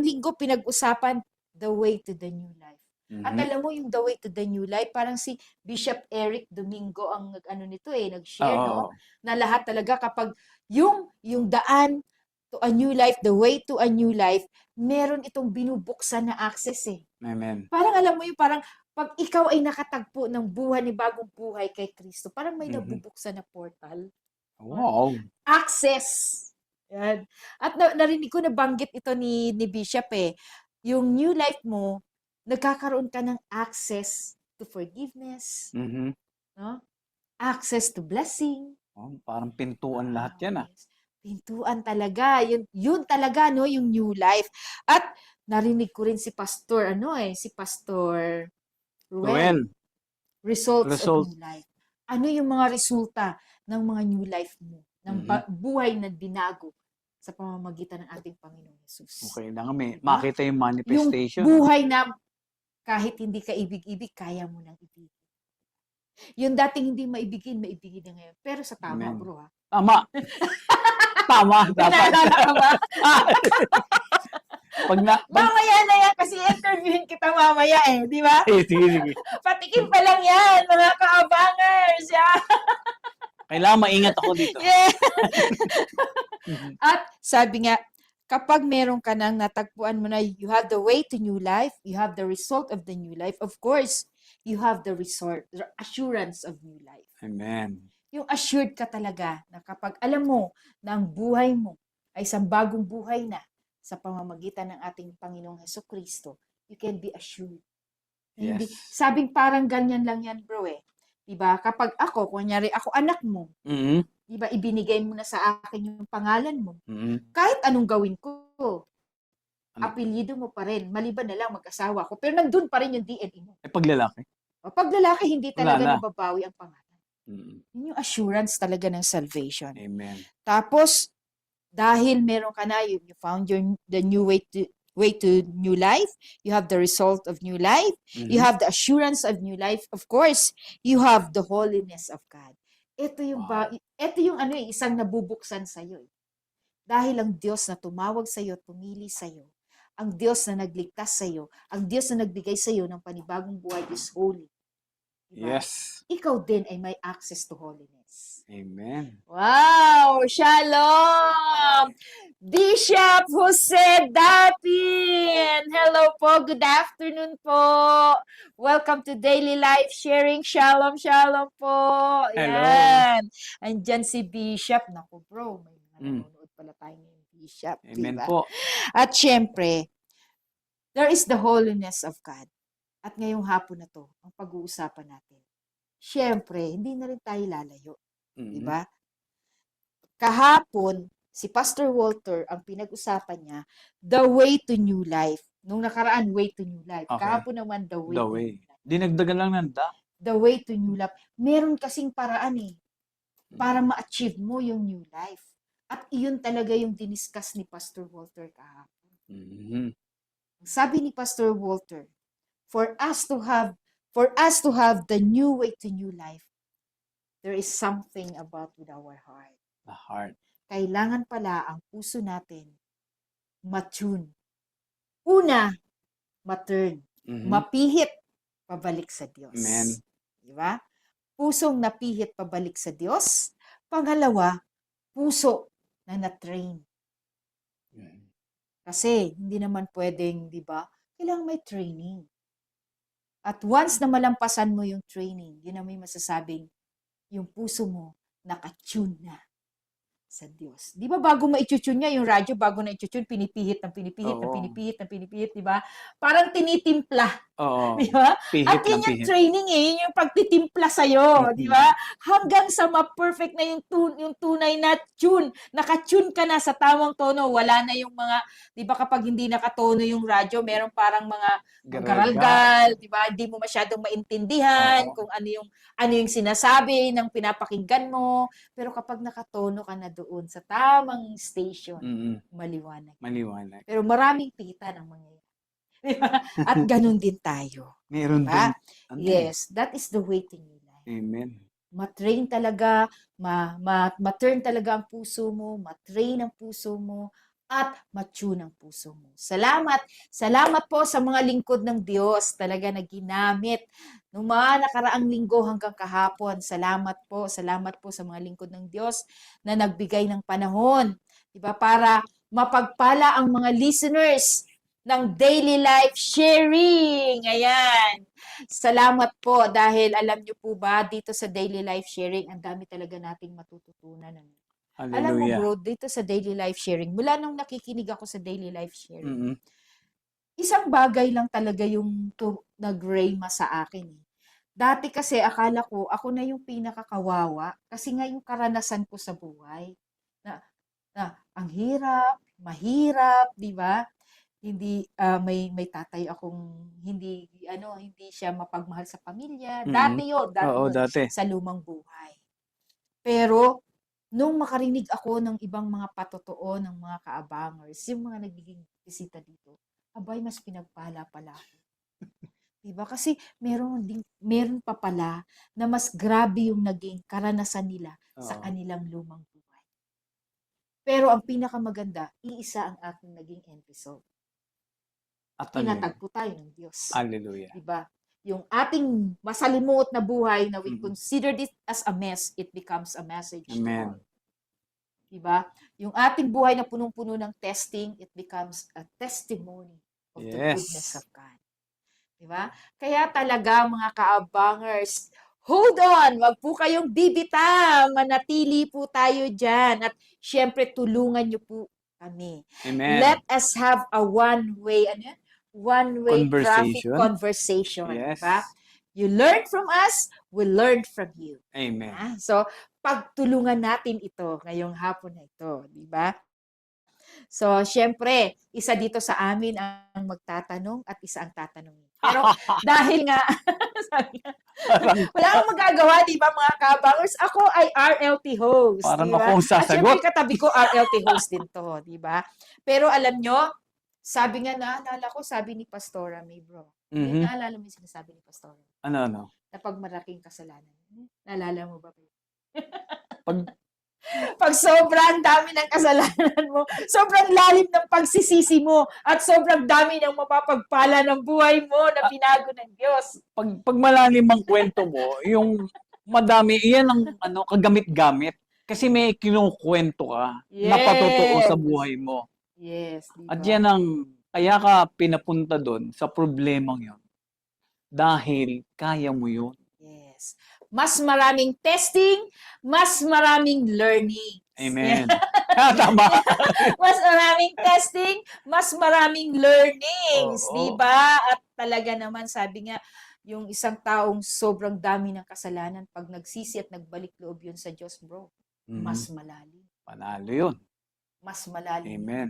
linggo pinag-usapan the way to the new life. At Mhm. alam mo yung the way to the new life, parang si Bishop Eric Domingo ang ano nito nag-share, no? Oo. Na lahat talaga kapag yung daan to a new life, the way to a new life, meron itong binubuksan na access Amen. Parang alam mo yung parang pag ikaw ay nakatagpo ng buhay ni bagong buhay kay Kristo, parang may Mhm. nabubuksan na portal. Wow. Access. Yan. At narinig ko nabanggit ito ni Bishop yung new life mo, nagkakaroon ka ng access to forgiveness, Mhm. no? Access to blessing. Oh, parang pintuan lahat yan, ah. Yes. Pintuan talaga. Yun talaga, no, yung new life. At narinig ko rin si Pastor, si Pastor Ruel, Ruel. Results of result. new life. Ano yung mga resulta ng mga new life mo? Ng Mhm. buhay na binago sa pamamagitan ng ating Panginoong Jesus. Okay lang, may Diba? makita yung Yung manifestation. buhay na kahit hindi ka ibig-ibig, kaya mo nang ibigin. Yung dating hindi maibigin, maibigin na ngayon. Pero sa tama, Amen. bro, ha? Tama. Tama. May naalala ka ba? Pag na... Mamaya na yan kasi interviewin kita mamaya di ba? Sige. Patikim pa lang yan, mga kaabangers. Kailangan maingat ako dito. Yeah. Mhm. At sabi nga, kapag meron ka nang natagpuan mo na you have the way to new life, you have the result of the new life, of course, you have the assurance of new life. Amen. Yung assured ka talaga na kapag alam mo na ang buhay mo ay isang bagong buhay na sa pamamagitan ng ating Panginoong Hesukristo, you can be assured. Hindi, Yes. sabing parang ganyan lang yan, bro Diba? Kapag ako, kunyari ako anak mo, Mhm. diba, ibinigay mo na sa akin yung pangalan mo. Mhm. Kahit anong gawin ko, Ano? apelyido mo pa rin. Maliban na lang mag-asawa ko. Pero nandun pa rin yung DNA mo. Pag lalaki? O, pag lalaki, hindi Wala talaga na. nababawi ang pangalan. Mhm. Yun yung assurance talaga ng salvation. Amen. Tapos, dahil meron ka na, you found the new way to new life, you have the result of new life, you Mhm. have the assurance of new life, of course, you have the holiness of God. Ito yung Wow. ito yung isang nabubuksan sa iyo. Dahil ang Diyos na tumawag sa iyo, tumili sa iyo, ang Diyos na nagligtas sa iyo, ang Diyos na nagbigay sa iyo ng panibagong buhay is holy. Diba? Yes. Ikaw din ay may access to holiness. Amen. Wow! Shalom! Bishop Jose Dapin! Hello po, good afternoon po. Welcome to Daily Life Sharing. Shalom, shalom po. Hello. Yan. Andyan si Bishop. Naku bro, may mga nanonood pala tayo ng Bishop. Amen Diba? po. At syempre, there is the holiness of God. At ngayong hapon na to, ang pag-uusapan natin. Syempre, hindi na rin tayo lalayo. Mhm. Diba? Kahapon, si Pastor Walter, ang pinag-usapan niya, the way to new life. Nung nakaraan, way to new life. Okay. Kahapon naman, the way The to way. new life. Dinagdagan lang ng da. The way to new life. Meron kasing paraan para ma-achieve mo yung new life. At iyon talaga yung diniscuss ni Pastor Walter kahapon. Mhm. Sabi ni Pastor Walter, for us to have the new way to new life, there is something about with our heart. The heart. Kailangan pala ang puso natin ma-tune. Una, ma-turn. Mhm. Mapihit pabalik sa Diyos. Amen. Diba? Pusong napihit pabalik sa Diyos. Pangalawa, puso na na-train. Mhm. Kasi hindi naman pwedeng, di ba? Kailangan may training. At once na malampasan mo yung training, yun ang may masasabing yung puso mo naka-tune na sa Diyos. Di ba bago ma-tune niya yung radyo, bago na i-tune, pinipihit, Oo. di ba? Parang tinitimpla. Oo. Di ba? Pihit At ng yun yung pihit. training yun yung pagtitimpla sa'yo, di ba? Hanggang sa ma-perfect na yung tunay na tune. Naka-tune ka na sa tamang tono. Wala na yung mga, di ba kapag hindi nakatono yung radyo, meron parang mga garalgal, di ba? Hindi mo masyadong maintindihan kung ano yung sinasabi ng pinapakinggan mo. Pero kapag nakatono ka na doon sa tamang station, maliwanag. Maliwanag. Pero maraming pita ng mangyayari. At ganun din tayo. Meron diba? din. Yes, that is the way to new life. Amen. Ma-train talaga, ma-turn talaga ang puso mo, ma-train ang puso mo at ma-tune ang puso mo. Salamat. Salamat po sa mga lingkod ng Diyos talaga na ginamit nung mga nakaraang linggo hanggang kahapon. Salamat po sa mga lingkod ng Diyos na nagbigay ng panahon, 'di ba, para mapagpala ang mga listeners ng daily life sharing. Ayan. Salamat po dahil alam niyo po ba dito sa daily life sharing, ang dami talaga nating matututunan. Ano? Alam mo Hallelujah. bro, dito sa daily life sharing, mula nung nakikinig ako sa daily life sharing, Mhm. isang bagay lang talaga yung nag-rhema sa akin. Eh. Dati kasi akala ko ako na yung pinakakawawa kasi nga yung karanasan ko sa buhay. Na, ang hirap, mahirap, di ba? Hindi may tatay akong hindi siya mapagmahal sa pamilya. Mhm. Dati Oo, yun dati. sa lumang buhay. Pero nung makarinig ako ng ibang mga patotoo ng mga kaabangers, yung mga nagiging bisita dito, abay mas pinagpala pala ako. 'Di ba? Kasi meron pa pala na mas grabe yung naging karanasan nila sa Oo. kanilang lumang buhay. Pero ang pinakamaganda, iisa ang aking naging end result. At ano yun? Tinatagpo tayo ng Diyos. Hallelujah. 'Di ba? Yung ating masalimuot na buhay na we Mhm. consider it as a mess, it becomes a message to Amen. all. Diba? Yung ating buhay na punong-puno ng testing, it becomes a testimony of the goodness of Yes. God. Diba? Kaya talaga mga kaabangers, hold on! Wag po kayong bibitaw! Manatili po tayo dyan. At syempre, tulungan niyo po kami. Amen. Let us have a one-way traffic Conversation. conversation. Yes. Diba? You learn from us, we learn from you. Amen. So, pagtulungan natin ito ngayong hapon na ito, di ba? So, syempre, isa dito sa amin ang magtatanong at isa ang tatanungin. Pero dahil nga, sabi nga, wala akong magagawa, di ba mga kabangers? Ako ay RLT host, Parang di ba? ako ang At syempre, sasagot. katabi ko RLT host din to, di ba? Pero alam nyo, sabi nga, naalala ko, sabi ni Pastora May, bro. Mhm. Naalala mo yung sinasabi ni Pastora? Ano? Na pag malaking kasalanan. Naalala mo ba? Pag Pag sobrang dami ng kasalanan mo, sobrang lalim ng pagsisisi mo, at sobrang dami ng mapapagpala ng buhay mo na binago ng Diyos. pag malalim ang kwento mo, yung madami, iyan ang kagamit-gamit. Kasi may kinukwento ka na patotoo sa Yes. buhay mo. Yes, di At ba? yan kaya ka pinapunta doon sa problemang yon. Dahil kaya mo yun. Yes. Mas maraming testing, mas maraming learning. Amen. Tama. Mas maraming testing, mas maraming learnings, Oo. di ba? At talaga naman, sabi nga, yung isang taong sobrang dami ng kasalanan, pag nagsisi at nagbalik loob yun sa Diyos, bro, mas malalim. Panalo yun. Mas malalim. Amen.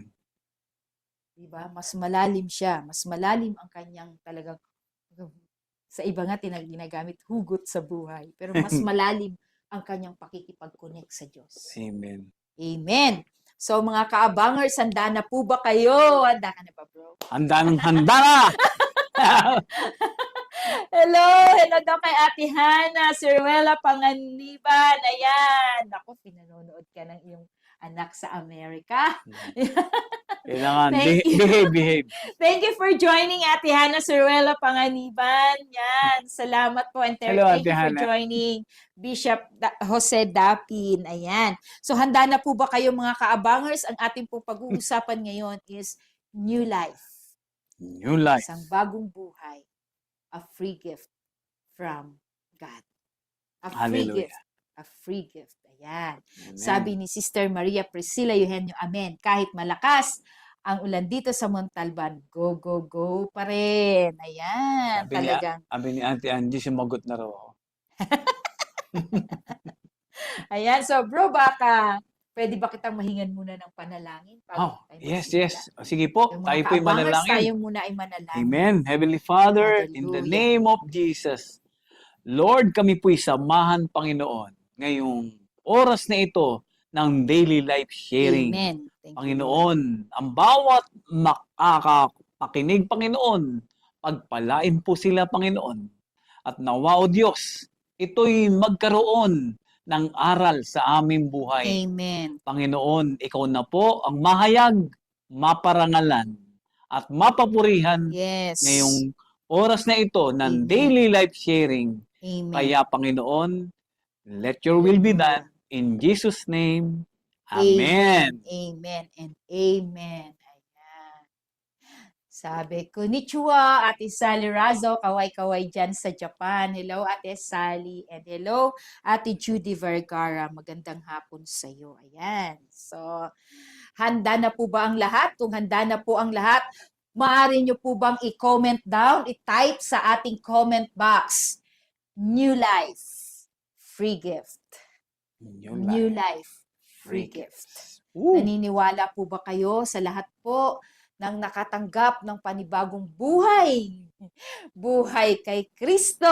Di ba? Mas malalim siya. Mas malalim ang kanyang talagang, sa iba nga ginagamit, hugot sa buhay. Pero mas malalim ang kanyang pakikipag-connect sa Diyos. Amen. Amen. So mga kaabangers, handa na po ba kayo? Handa ka na ba, bro? Handa na! Hello daw kay Ate Hana, Ciruela Panganiban. Ayan. Ako, pinanonood ka ng iyong anak sa Amerika. Kailangan, Thank you. behave. Thank you for joining Ate Hana Ciruela Panganiban. Yan. Salamat po. And Hello, thank Ate you for Hana. joining Bishop Jose Dapin. Ayan. So handa na po ba kayo mga kaabangers? Ang ating pong pag-uusapan ngayon is new life. New life. Isang bagong buhay. A free gift from God. A free Hallelujah. gift. A free gift. Ayan. Amen. Sabi ni Sister Maria Priscilla Eugenio, amen. Kahit malakas ang ulan dito sa Montalban, go, go, go pa rin. Ayan, talagang. Sabi ni Auntie Angie, sumagot na raw ako. Ayan, so bro, baka pwede ba kitang mahingan muna ng panalangin? Yes. Sige po, Yung tayo mga po'y kaabangers, manalangin. tayo muna ay manalangin. Amen. Heavenly Father, in the Hallelujah. name of Jesus, Lord, kami po'y samahan, Panginoon, ngayong oras na ito ng daily life sharing. Amen. Thank you, Lord. Panginoon, ang bawat makakapakinig, Panginoon, pagpalain po sila, Panginoon. At nawa, O Diyos, ito'y magkaroon ng aral sa aming buhay. Amen. Panginoon, ikaw na po ang mahayag maparangalan, at mapapurihan Yes. ngayong oras na ito ng Amen. daily life sharing. Amen. Kaya Panginoon, let your will be done in Jesus' name. Amen. Amen and amen. Ayan. Sabi, konnichiwa, Ate Sally Razo, kaway-kaway dyan sa Japan. Hello, Ate Sally. And hello, Ate Judy Vergara. Magandang hapon sa iyo. Ayan. So, handa na po ba ang lahat? Kung handa na po ang lahat, maaari nyo po bang i-comment down, i-type sa ating comment box. New life, free gift. New life, free gift. Ooh. Naniniwala po ba kayo sa lahat po ng nakatanggap ng panibagong buhay? Buhay kay Kristo.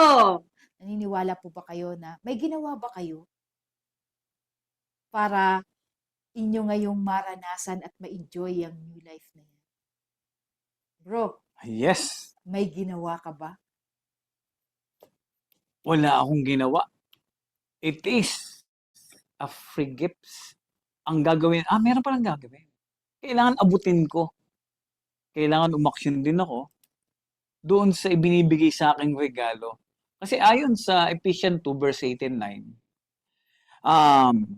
Naniniwala po ba kayo na may ginawa ba kayo para inyo ngayong maranasan at ma-enjoy ang new life na yan? Bro, Yes. may ginawa ka ba? Wala akong ginawa. It is a free gift. Ang gagawin, meron palang gagawin. Kailangan abutin ko. Kailangan umaksyon din ako doon sa ibinibigay sa aking regalo. Kasi ayon sa Ephesians 2 verse 8 and 9,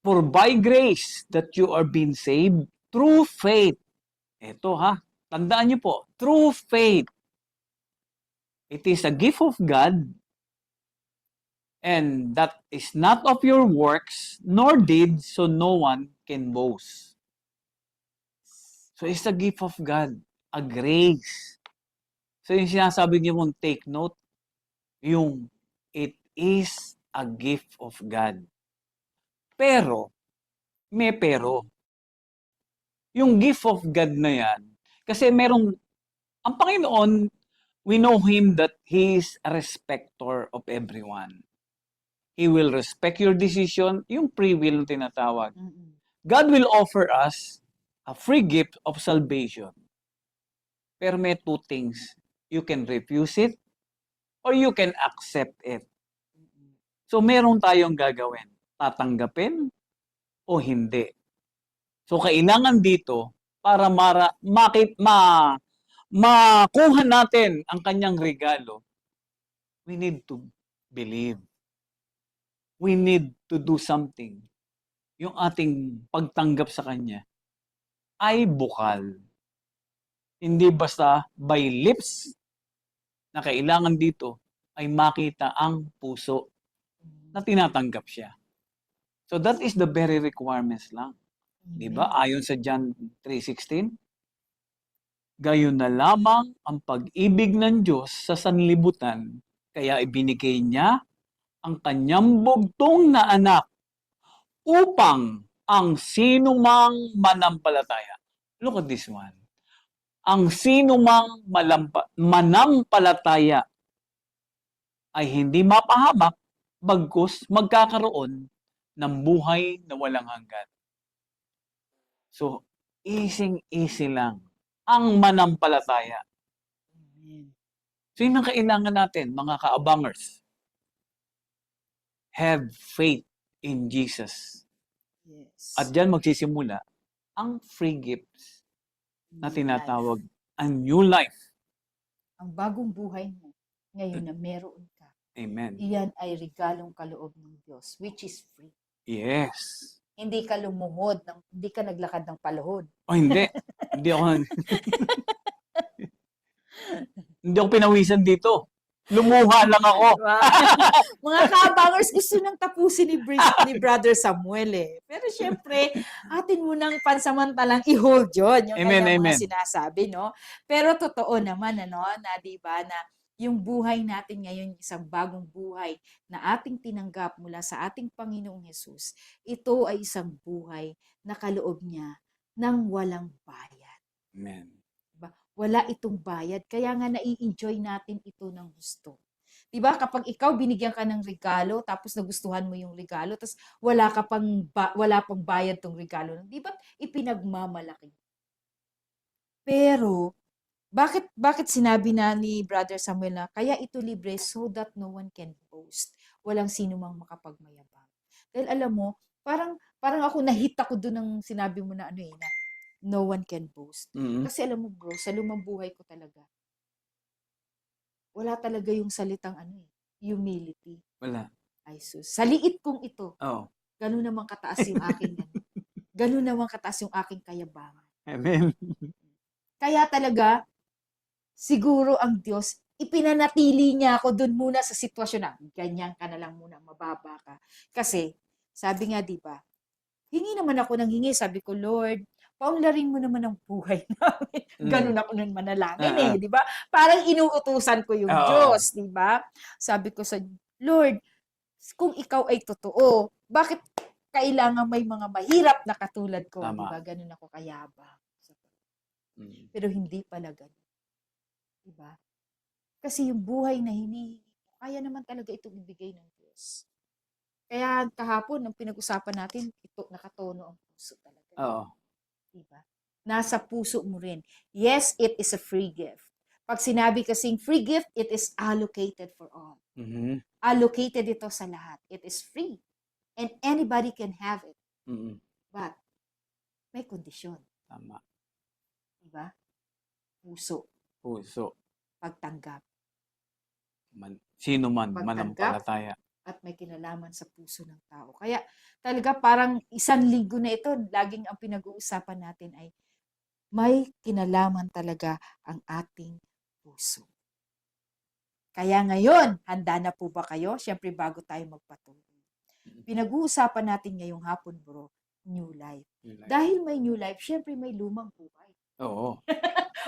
for by grace that you are being saved through faith. Ito tandaan niyo po, through faith. It is a gift of God, and that is not of your works, nor deeds, so no one can boast. So it's a gift of God, a grace. So yung sinasabi niyo mong take note, yung it is a gift of God. Pero, may pero. Yung gift of God na yan, kasi ang Panginoon, we know Him that He is a respecter of everyone. He will respect your decision, yung free will na tinatawag. God will offer us a free gift of salvation. Pero may two things. You can refuse it or you can accept it. So meron tayong gagawin. Tatanggapin o hindi. So kailangan dito para makuha natin ang kanyang regalo, we need to believe. We need to do something. Yung ating pagtanggap sa kanya ay bukal. Hindi basta by lips na kailangan dito ay makita ang puso na tinatanggap siya. So that is the very requirements lang. Diba? Ayon sa John 3:16, gayon na lamang ang pag-ibig ng Diyos sa sanlibutan, kaya ibinigay niya ang kanyang bugtong na anak upang ang sinumang manampalataya. Look at this one. Ang sinumang manampalataya ay hindi mapahamak, bagkus magkakaroon ng buhay na walang hanggan. So, easy lang ang manampalataya. So, yun ang kailangan natin, mga kaabangers. Have faith in Jesus. Yes. At dyan magsisimula ang free gifts na tinatawag ang new life. Ang bagong buhay mo ngayon na meron ka. Amen. Iyan ay regalong kaloob ng Diyos, which is free. Yes. Hindi ka lumuhod, hindi ka naglakad ng paluhod. Hindi. Hindi ako hindi ako pinawisan dito. Lumuha lang ako. Mga kabangers, gusto nang tapusin ni Brother Samuel eh. Pero syempre, atin mo nang pansamantalang i-hold yun, yung kanyang mga sinasabi, no? Pero totoo naman, na diba, na yung buhay natin ngayon, isang bagong buhay na ating tinanggap mula sa ating Panginoong Hesus, ito ay isang buhay na kaloob niya ng walang bayad. Amen. Wala itong bayad. Kaya nga nai-enjoy natin ito ng gusto. Diba? Kapag ikaw binigyan ka ng regalo, tapos nagustuhan mo yung regalo, tapos wala pang bayad tong regalo, di ba ipinagmamalaki? Pero, bakit sinabi na ni Brother Samuel na, kaya ito libre so that no one can boast. Walang sino mang makapagmayabang. Dahil alam mo, parang ako nahit ako doon ng sinabi mo na na no one can boast. Mm. Kasi alam mo bro, sa lumang buhay ko talaga, wala talaga yung salitang humility. Wala. Ay sus, sa liit kong ito, Oo. ganun naman kataas yung aking ganun naman kataas yung aking kayabangan. Amen. Kaya talaga, siguro ang Diyos, ipinanatili niya ako dun muna sa sitwasyon na, ganyan ka na lang muna, mababa ka. Kasi, sabi nga, di ba, hingi naman ako ng hingi. Sabi ko, Lord, paunlarin mo naman ang buhay namin. Ganun ako nun manalangin Ah, di ba? Parang inuutusan ko yung Oo. Diyos, di ba? Sabi ko sa Lord, kung ikaw ay totoo, bakit kailangan may mga mahirap na katulad ko, di Tama. ba? Ganun ako kayabang. Mm. Pero hindi pala ganun, di ba? Kasi yung buhay na hinihingi ko, kaya naman talaga itong ibigay ng Diyos. Kaya kahapon, nung pinag-usapan natin, ito, nakatono ang puso talaga. Oo. Diba? Nasa puso mo rin. Yes, it is a free gift. Pag sinabi kasing free gift, it is allocated for all. Mhm. Allocated ito sa lahat. It is free. And anybody can have it. Mm. But, may kondisyon. Tama. Diba? Puso. Puso. Pagtanggap. Sino man, Pagtanggap manampalataya. at may kinalaman sa puso ng tao. Kaya talaga parang 1 linggo na ito, laging ang pinag-uusapan natin ay may kinalaman talaga ang ating puso. Kaya ngayon, handa na po ba kayo? Siyempre bago tayo magpatuloy. Pinag-uusapan natin ngayong hapon bro, new life. Dahil may new life, siyempre may lumang buhay. Oo.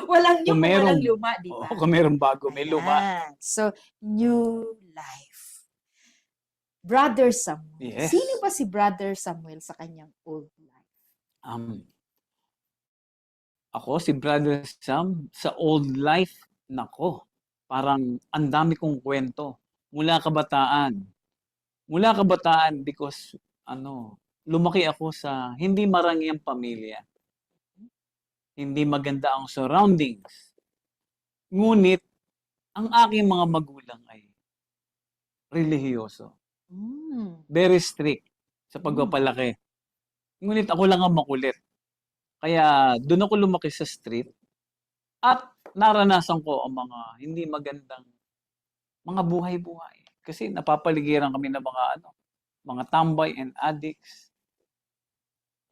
Walang new Kung kung walang merong, luma, di oo, ba? kung merong bago, may luma. Ayan. So, new life. Brother Samuel. Yes. Sino ba si Brother Samuel sa kanyang old life? Ako, si Brother Sam, sa old life, nako, parang ang dami kong kwento. Mula kabataan. Mula kabataan because, lumaki ako sa hindi marangyang pamilya. Hindi maganda ang surroundings. Ngunit, ang aking mga magulang ay relihiyoso. Very strict sa pagpapalaki. Ngunit ako lang ang makulit. Kaya doon ako lumaki sa street at naranasan ko ang mga hindi magandang mga buhay-buhay. Kasi napapaligiran kami ng mga tambay and addicts.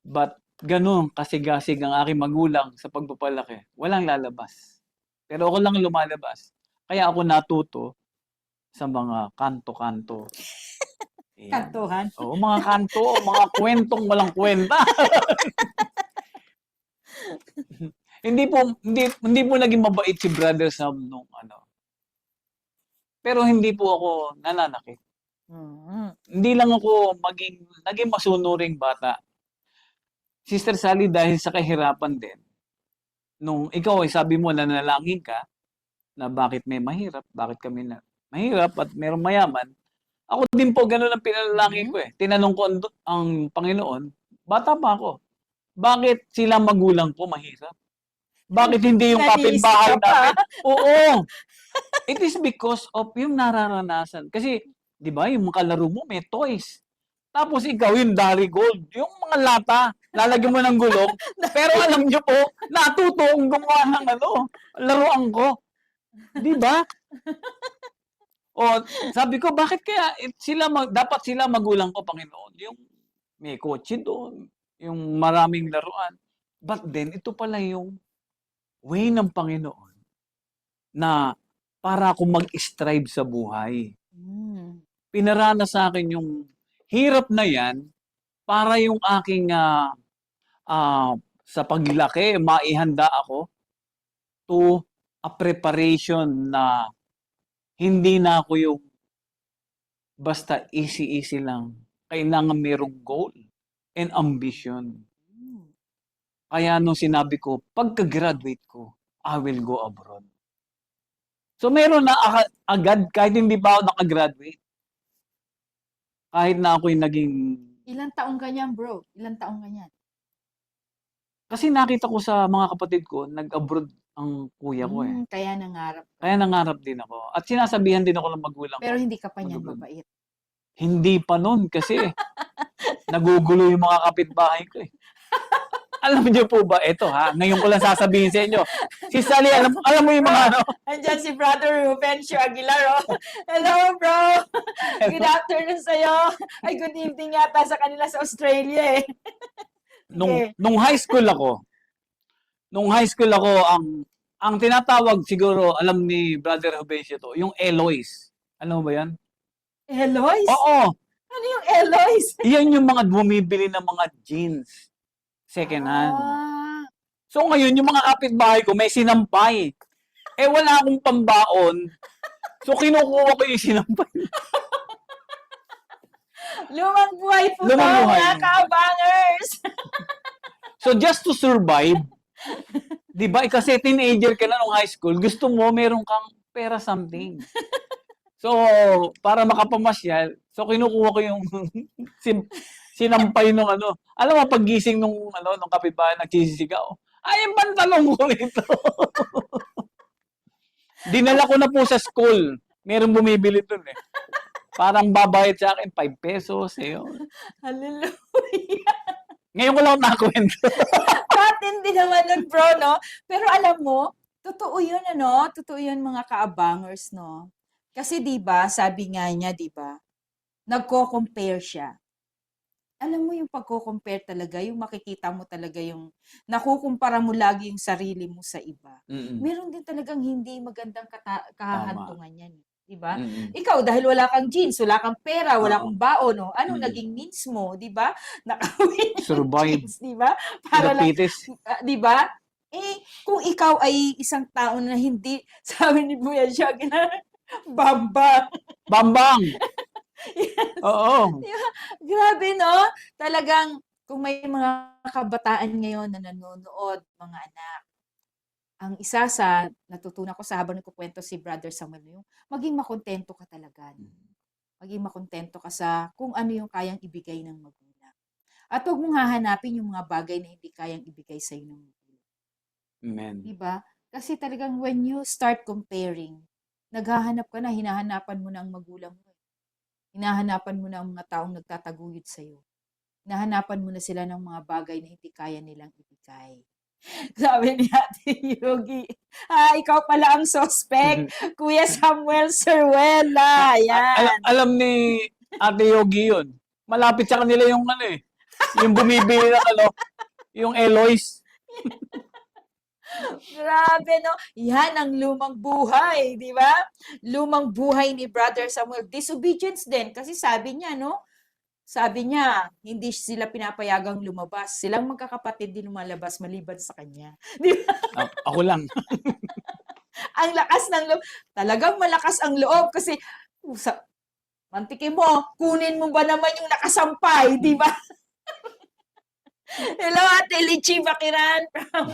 But ganun kasigasig ang aking magulang sa pagpapalaki. Walang lalabas. Pero ako lang lumalabas. Kaya ako natuto sa mga kanto-kanto. Ayan. Kantuhan. Oo, mga kanto, mga kwentong walang kwenta. hindi po naging mabait si Brother Sam nung Pero hindi po ako nananakit. Hindi lang ako naging masunuring bata. Sister Sally, dahil sa kahirapan din, nung ikaw ay sabi mo nanalangin ka, na bakit may mahirap, bakit kami na mahirap at merong mayaman, ako din po ganun ang pinanalangin ko eh. Tinanong ko ang Panginoon, bata pa ako, bakit sila magulang ko mahirap? Bakit hindi yung kapitbahay namin? Oo. It is because of yung nararanasan. Kasi, di ba, yung mga kalaro mo may toys. Tapos ikaw yung Darigold, yung mga lata, lalagyan mo ng gulong. Pero alam nyo po, natuto akong gumawa ng laruan ko. Di ba? O, sabi ko, bakit kaya dapat sila magulang ko, Panginoon? Yung may kotse doon, yung maraming laruan. But then, ito pala yung way ng Panginoon na para akong mag-strive sa buhay. Pinarana sa akin yung hirap na yan para yung aking sa paglaki, maihanda ako to a preparation na hindi na ako yung basta easy-easy lang. Kailangan merong goal and ambition. Kaya nung sinabi ko, pagka-graduate ko, I will go abroad. So meron na agad, kahit hindi pa ako nakagraduate. Kahit na ako yung naging... Ilang taong ganyan, bro? Ilang taong ganyan? Kasi nakita ko sa mga kapatid ko, nag-abroad ang kuya ko eh. Kaya nangarap ka. Kaya nangarap din ako. At sinasabihan din ako ng magulang Pero ko. hindi ka pa niyan mabait. Hindi pa nun kasi nagugulo yung mga kapitbahay ko eh. 'Di ba? Kaya ako, sabi ko, bakit kaya sila magulang ko mahirap? Bakit hindi yung kapitbahay namin? Oo, 'di ba? Kaya Alam niyo po ba, ito ha, ngayon ko lang sasabihin sa inyo. Si Sally, alam mo yung mga ano? Andyan si Brother Rubencio Aguilar, oh. Hello, bro. Good afternoon sa'yo. Ay, good evening yata sa kanila sa Australia, eh. Sige. Nung high school ako, ang tinatawag siguro, alam ni Brother Hobencio to, yung Eloise. Alam mo ba yan? Eloise? Oo, Ano yung Eloise? iyan yung mga bumibili ng mga jeans. Second hand. Ah. So ngayon, yung mga kapitbahay ko, may sinampay. Eh wala akong pambaon. So kinukuha ko yung sinampay. Lumang buhay po Lumang to, buhay. mga kabangers. So just to survive, di ba? Kasi teenager ka na nung high school, gusto mo meron kang pera something. So, para makapamasyal, so kinukuha ko yung sinampay nung ano. Alam mo, paggising nung kapitbahay, nagsisisigaw. Ay, yung pantalong ko nito. Dinala ko na po sa school. Merong bumibili dun eh. Parang babayad sa akin, 5 pesos. Eh, yun. Hallelujah. Ngayon ko lang nakakwento. Patindi naman nun, bro, no? Pero alam mo, totoo yun, ano? Totoo yun, mga kaabangers, no? Kasi, di ba, sabi nga niya, di ba, nagko-compare siya. Alam mo yung pagko-compare talaga, yung makikita mo talaga yung nakukumpara mo lagi yung sarili mo sa iba. Mm-mm. Meron din talagang hindi magandang kahahantungan yan. Di ba? Mm-mm. Ikaw, dahil wala kang jeans, wala kang pera, wala Oo. kang baon, no? Ano Mm. naging means mo, di ba? Nakawin yung Survive. jeans, di ba? Para lang, Dapitis. di ba? Eh, kung ikaw ay isang tao na hindi, sabi ni Buya Shag, bamba. Bambang! Yes. Oo. Grabe, no? Talagang, kung may mga kabataan ngayon na nanonood, mga anak, ang isa sa natutunan ko sa habang nagkukwento si Brother Samuel, yung maging makontento ka talaga. No? Maging makontento ka sa kung ano yung kayang ibigay ng magulang. At huwag mong hahanapin yung mga bagay na hindi kayang ibigay sa ng magulang. Amen. Diba? Kasi talagang when you start comparing, naghahanap ka na, hinahanapan mo na ang magulang mo. Hinahanapan mo na ang mga taong nagtataguyod sa'yo. Hinahanapan mo na sila ng mga bagay na hindi kaya nilang ibigay. Sabi ni Ate Yogi, ikaw pala ang suspect, Kuya Samuel Serwela. Yan. Alam ni Ate Yogi yun. Malapit sa kanila yung ano eh. Yung bumibili ng yung Eloise. Grabe, no? Yan ang lumang buhay, di ba? Lumang buhay ni Brother Samuel. Disobedience din. Kasi sabi niya, no? Sabi niya, hindi sila pinapayagang lumabas. Silang magkakapatid din lumalabas maliban sa kanya. Di ba? Ako lang. Ang lakas ng loob. Talagang malakas ang loob kasi mantikin mo, kunin mo ba naman yung nakasampay, di ba? Hello, Ate Lichi Bakiran from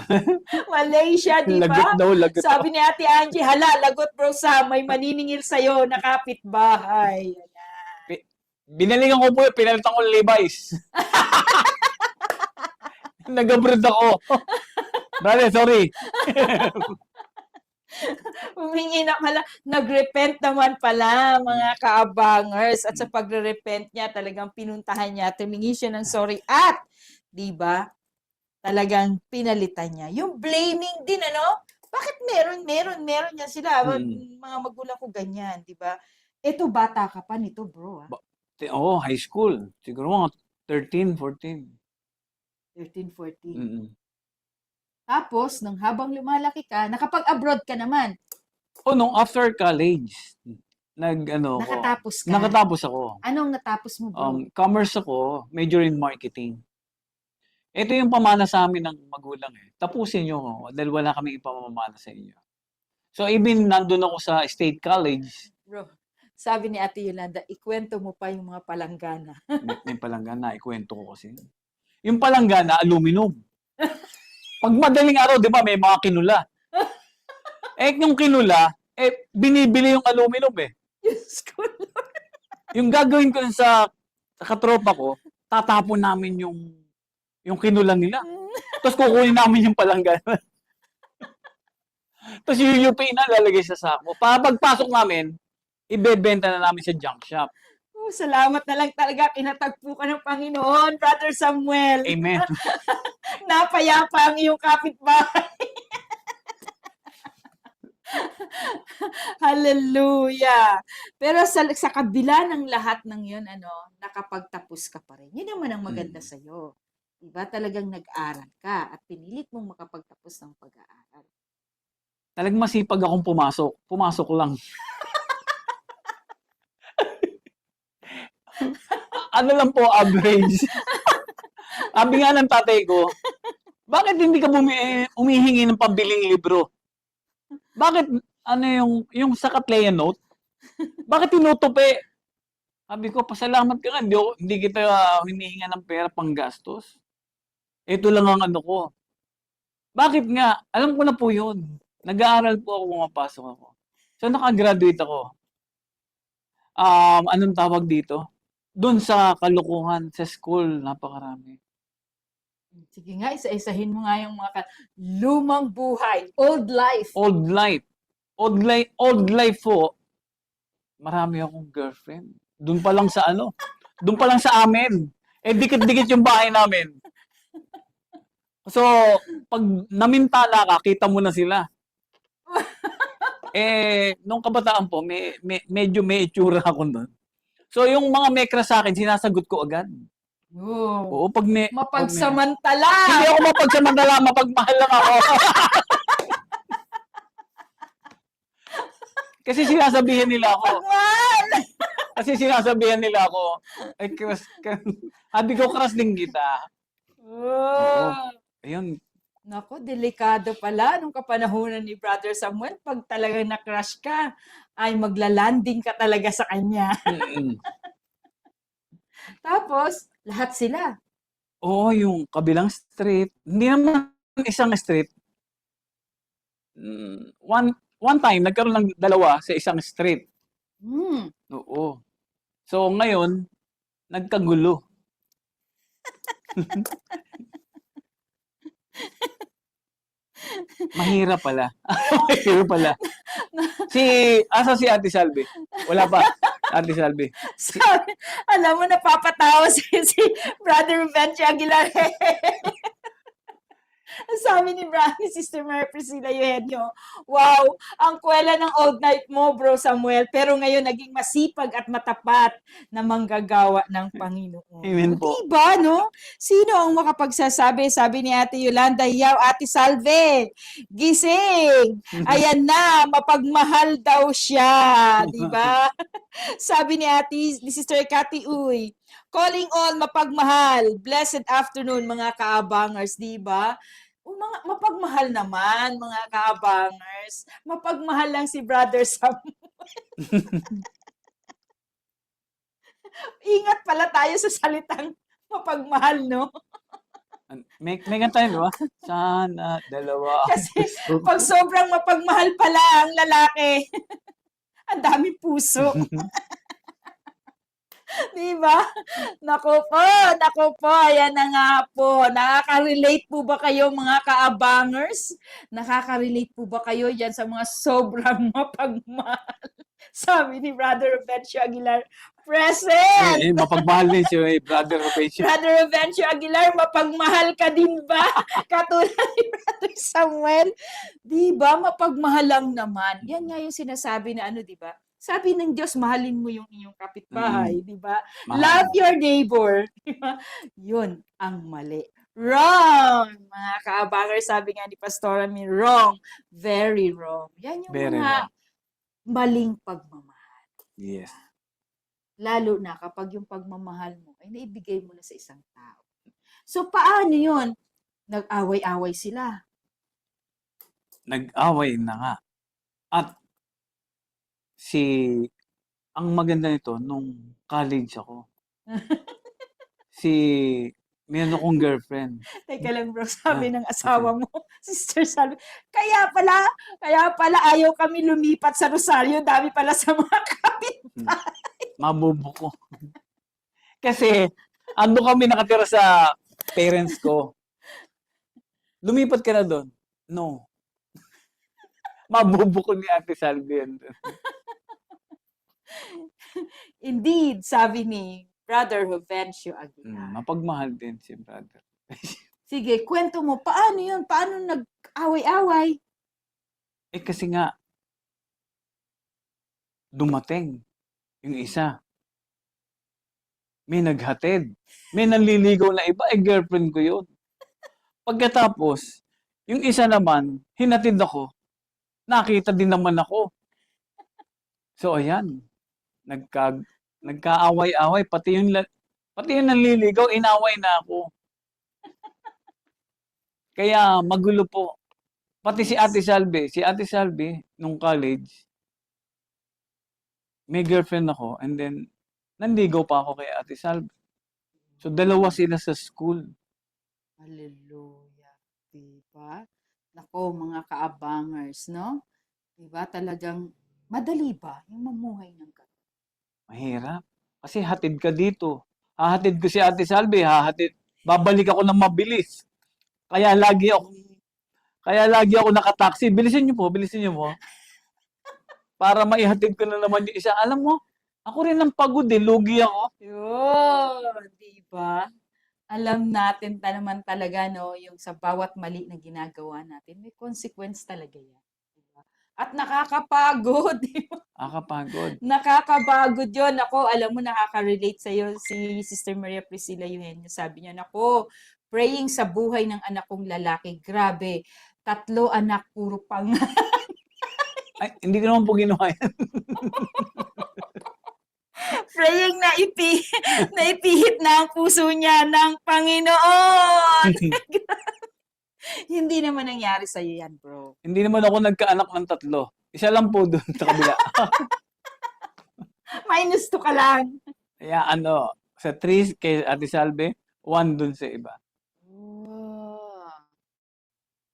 Malaysia, di ba? Lagot daw, lagot. Sabi ni Ate Angie, hala, lagot bro Sam, may maniningil sa'yo na kapitbahay. Binalingan ko po yun, pinalitan ko Levi's. Nag-abroad ako. Brother, sorry. Humingi na pala, nag-repent naman pala, mga kaabangers. At sa pagre-repent niya, talagang pinuntahan niya, tumingi siya ng sorry. At, di ba, talagang pinalitan niya. Yung blaming din, ano? Bakit meron yan sila. Mga magulang ko ganyan, di ba? Ito, bata ka pa nito, bro. Oo, high school. Siguro mga 13, 14. 13, 14. Mm-mm. Tapos, nung habang lumalaki ka, nakapag-abroad ka naman. Nung after college, Nakatapos ka. Nakatapos ako. Anong natapos mo, bro? Commerce ako, major in marketing. Ito yung pamana sa amin ng magulang eh. Tapusin nyo dahil wala kaming ipamamana sa inyo. So, even nandun ako sa State College. Bro, sabi ni Ate Yolanda, ikwento mo pa yung mga palanggana. May palanggana, ikwento ko kasi. Yung palanggana, aluminum. Pag madaling araw, di ba, may mga kinula. Yung kinula, binibili yung aluminum eh. Yes, Yung gagawin ko sa katropa ko, tatapon namin yung kinula nila. Tapos kukunin namin yung palanggana. Tapos yung UP na lalagay sa sako. Para pagpasok namin, ibebenta na namin sa junk shop. Salamat na lang talaga pinatagpo ka ng Panginoon, Brother Samuel. Amen. Napayapa ang iyong kapitbahay. Hallelujah. Pero sa kabila ng lahat ng 'yun nakapagtapos ka pa rin. 'Yun naman ang maganda Mm. sa'yo. 'Di ba talagang nag-aral ka at pinilit mong makapagtapos ng pag-aaral. Talagang masipag akong pumasok. Pumasok lang. Ano lang po, average. Sabi nga ng tatay ko, bakit hindi ka humihingi ng pambiling libro? Bakit ano yung sa Katleya note? Bakit tinutupi? Sabi ko, pasalamat ka nga, hindi kita hinihinga ng pera pang gastos. Ito lang ang ano ko. Bakit nga? Alam ko na po yun. Nag-aaral po ako, pumapasok ako. So, nakagraduate ako. Anong tawag dito? Doon sa kalukuhan, sa school, napakarami. Sige nga, isa-isahin mo nga yung mga lumang buhay, old life. Old life. Old life po. Marami akong girlfriend. Doon pa lang sa doon pa lang sa amin. Dikit-dikit yung bahay namin. So, pag namintala ka, kita mo na sila. Nung kabataan po, medyo may itsura ako nun. So, yung mga mekra sa akin, sinasagot ko agad. Oh, Oo, pag may... mapagsamantala. Hindi ako mapagsamantala, mapagmahal lang ako. Kasi sinasabihan nila ako. Pagmahal. Kasi sinasabihan nila ako, ay, sabi ko, crush din kita. Oo. Ayun. Naku, delikado pala nung kapanahunan ni Brother Samuel. Pag talagang na-crush ka, ay magla-landing ka talaga sa kanya. Mm-mm. Tapos, lahat sila. Oo, yung kabilang street. Hindi naman isang street. One time, nagkaroon ng dalawa sa isang street. Hmm. Oo. So, ngayon, nagkagulo. Mahirap pala. Mahirap pala. Asa si Ate Salvi? Wala pa. Ate Salvi. Sabi, alam mo, napapatawa si Brother Benchi Aguilar. Sabi ni Sister Mary Priscilla Eugenio, wow, ang kwela ng old night mo, Bro Samuel, pero ngayon naging masipag at matapat na manggagawa ng Panginoon. Amen po. Diba, no? Sino ang makapagsasabi? Sabi ni Ate Yolanda, yaw, Ate Salve, gising! Ayan na, mapagmahal daw siya. Diba? Sabi ni Sister Cathy Uy, calling all mapagmahal. Blessed afternoon, mga kaabangers, diba? Mga mapagmahal naman, mga kaabangers. Mapagmahal lang si Brother Sam. Ingat pala tayo sa salitang mapagmahal, no? May kanta yun, di ba? Sana dalawa. Kasi pag sobrang mapagmahal pala ang lalaki, ang daming puso. Diba? Naku po, ayan na nga po. Nakaka-relate po ba kayo mga kaabangers? Nakaka-relate po ba kayo dyan sa mga sobrang mapagmahal? Sabi ni Brother Bencio Aguilar, present! Mapagmahal din si Brother Bencio. Brother Bencio Aguilar, mapagmahal ka din ba? Katulad ni Brother Samuel. Diba? Mapagmahal lang naman. Yan nga yung sinasabi na diba? Sabi ng Diyos, mahalin mo yung iyong kapitbahay, di ba? Love your neighbor. Diba? Yun ang mali. Wrong! Mga kaabanger, sabi nga ni Pastora Min, wrong. Very wrong. Yan yung Very mga wrong. maling pagmamahal. Yes. Lalo na kapag yung pagmamahal mo ay naibigay mo na sa isang tao. So, paano yun? Nag-away-away sila. Nag-away na nga. At ang maganda nito, nung college ako, meron akong girlfriend. Teka lang bro, sabi ng asawa mo, Sister Salvi, kaya pala ayaw kami lumipat sa Rosario, dami pala sa mga kapitbahay. Mabubuko. Kasi, ando kami nakatira sa parents ko. Lumipat ka na doon? No. Mabubuko ni Ate Salvi. Indeed, sabi ni Brother Jovencio Aguilar. Mapagmahal din si brother. Sige, kwento mo, paano yun? Paano nag-away-away? Kasi nga, dumating yung isa. May naghatid. May nanliligaw na iba, girlfriend ko yun. Pagkatapos, yung isa naman, hinatid ako. Nakita din naman ako. So, ayan. Nagkaaway-away. Pati yung nanliligaw, inaway na ako. Kaya magulo po. Pati si Ate Salve, nung college, may girlfriend ako, and then, nanligaw pa ako kay Ate Salve. So, dalawa sila sa school. Hallelujah. Diba? Nako, mga kaabangers, no? Diba? Talagang, madali ba yung mamuhay ng ganun? Mahirap. Kasi hatid ka dito. Hahatid ko si Ate Salve, babalik ako ng mabilis. Kaya lagi ako nakataksi. Bilisin niyo po. Para maihatid ko na naman yung isa. Alam mo, ako rin ang pagod lugi ako. Yun, diba? Alam natin naman talaga, no, yung sa bawat mali na ginagawa natin, may consequence talaga yan. Diba? At nakakapagod, diba? Nakakapagod. Nakakapagod yun. Ako, alam mo, nakaka-relate sa'yo si Sister Maria Priscilla Eugenio. Sabi niya, nako, praying sa buhay ng anak kong lalaki. Grabe, 3 anak, puro pang... Ay, hindi ko naman po ginawa yan. Praying na naipihit na ang puso niya ng Panginoon. Hindi naman nangyari sa'yo yan, bro. Hindi naman ako nagkaanak ng 3. Isa lang po doon sa kabila. -2 ka lang. Kaya sa 3 kay Ate Salve, 1 doon sa iba. Oh.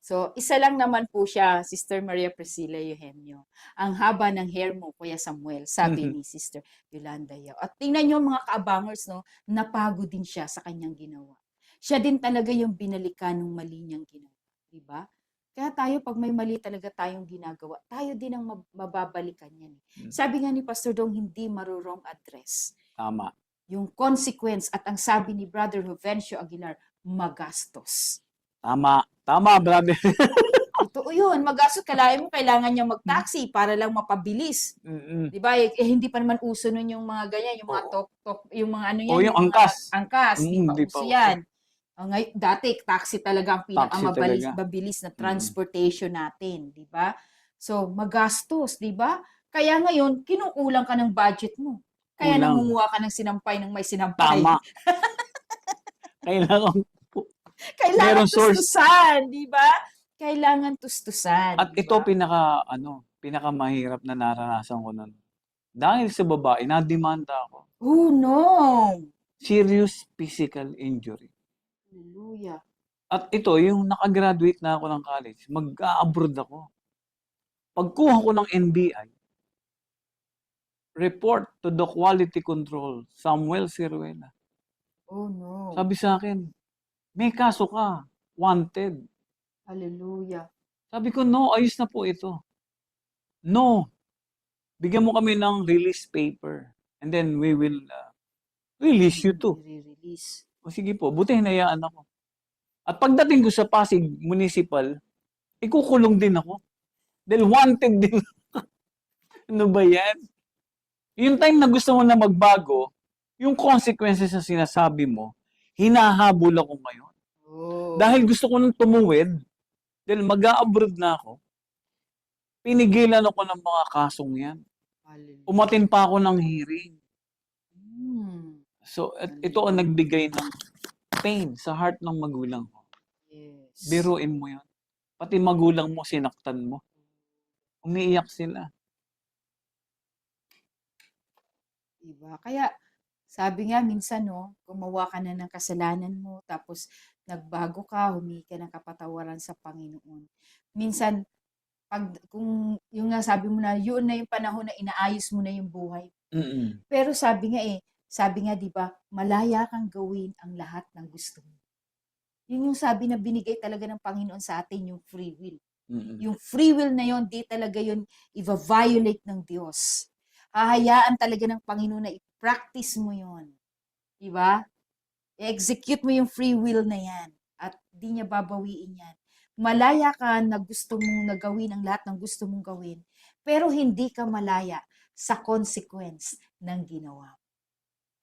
So, isa lang naman po siya, Sister Maria Priscilla Eugenio. Ang haba ng hair mo, Kuya Samuel, sabi ni Sister Yolanda Yao. At tingnan niyo mga kaabangers, no, napagod din siya sa kanyang ginawa. Siya din talaga yung binalikan ng mali niyang ginawa. Diba? Kaya tayo, pag may mali talaga tayong ginagawa, tayo din ang mababalikan yan. Sabi nga ni Pastor Dong, hindi marurong address. Tama. Yung consequence at ang sabi ni Brother Jovencio Aguilar, magastos. Tama, brother. Totoo yun. Magastos. Kailangan mo, kailangan niya mag-taxi para lang mapabilis. Diba? Hindi pa naman uso nun yung mga ganyan, yung mga tok-tok, yung mga ano yan. Yung angkas. Angkas. Di pa Di pa uso yan. Dati, taxi talaga ang Taxi pinakamabilis na transportation natin. Diba? So, magastos. Diba? Kaya ngayon, kinukulang ka ng budget mo. Kaya nangunguha ka ng sinampay ng may sinampay. Tama. Kailangan tustusan, di ba? Kailangan tustusan. At ito pinakamahirap na naranasan ko nun. Dahil sa babae, nademanda ako. Oh no! Serious physical injury. Hallelujah. At ito, yung nakagraduate na ako ng college, mag-abroad ako. Pagkuha ko ng NBI, report to the quality control, Samuel Ciruela. Oh no. Sabi sa akin, may kaso ka, wanted. Hallelujah. Sabi ko, no, ayos na po ito. No, bigyan mo kami ng release paper. And then we will release you too. Release. O sige po, buti hinayaan ako. At pagdating ko sa Pasig Municipal, ikukulong din ako. Dahil wanted din. Ano ba yan? Yung time na gusto mo na magbago, yung consequences na sinasabi mo, hinahabol ako ngayon. Oh. Dahil gusto ko nang tumuwid, dahil mag-a-abroad na ako, pinigilan ako ng mga kasong yan. Umatin pa ako ng hearing. So, ito ang nagbigay ng pain sa heart ng magulang ko. Yes. Biruin mo yun. Pati magulang mo, sinaktan mo. Umiiyak sila. Diba? Kaya, sabi nga minsan, no, gumawa ka na ng kasalanan mo, tapos nagbago ka, humingi ka ng kapatawaran sa Panginoon. Minsan, kung yung nga sabi mo na, yun na yung panahon na inaayos mo na yung buhay. Pero sabi nga, di ba, malaya kang gawin ang lahat ng gusto mo. Yun yung sabi na binigay talaga ng Panginoon sa atin, yung free will. Yung free will na yun, di talaga yun i-violate ng Diyos. Hahayaan talaga ng Panginoon na practice mo yun. Diba? I-execute mo yung free will na yan at di niya babawiin yan. Malaya ka na gusto mong nagawin ang lahat ng gusto mong gawin, pero hindi ka malaya sa consequence ng ginawa.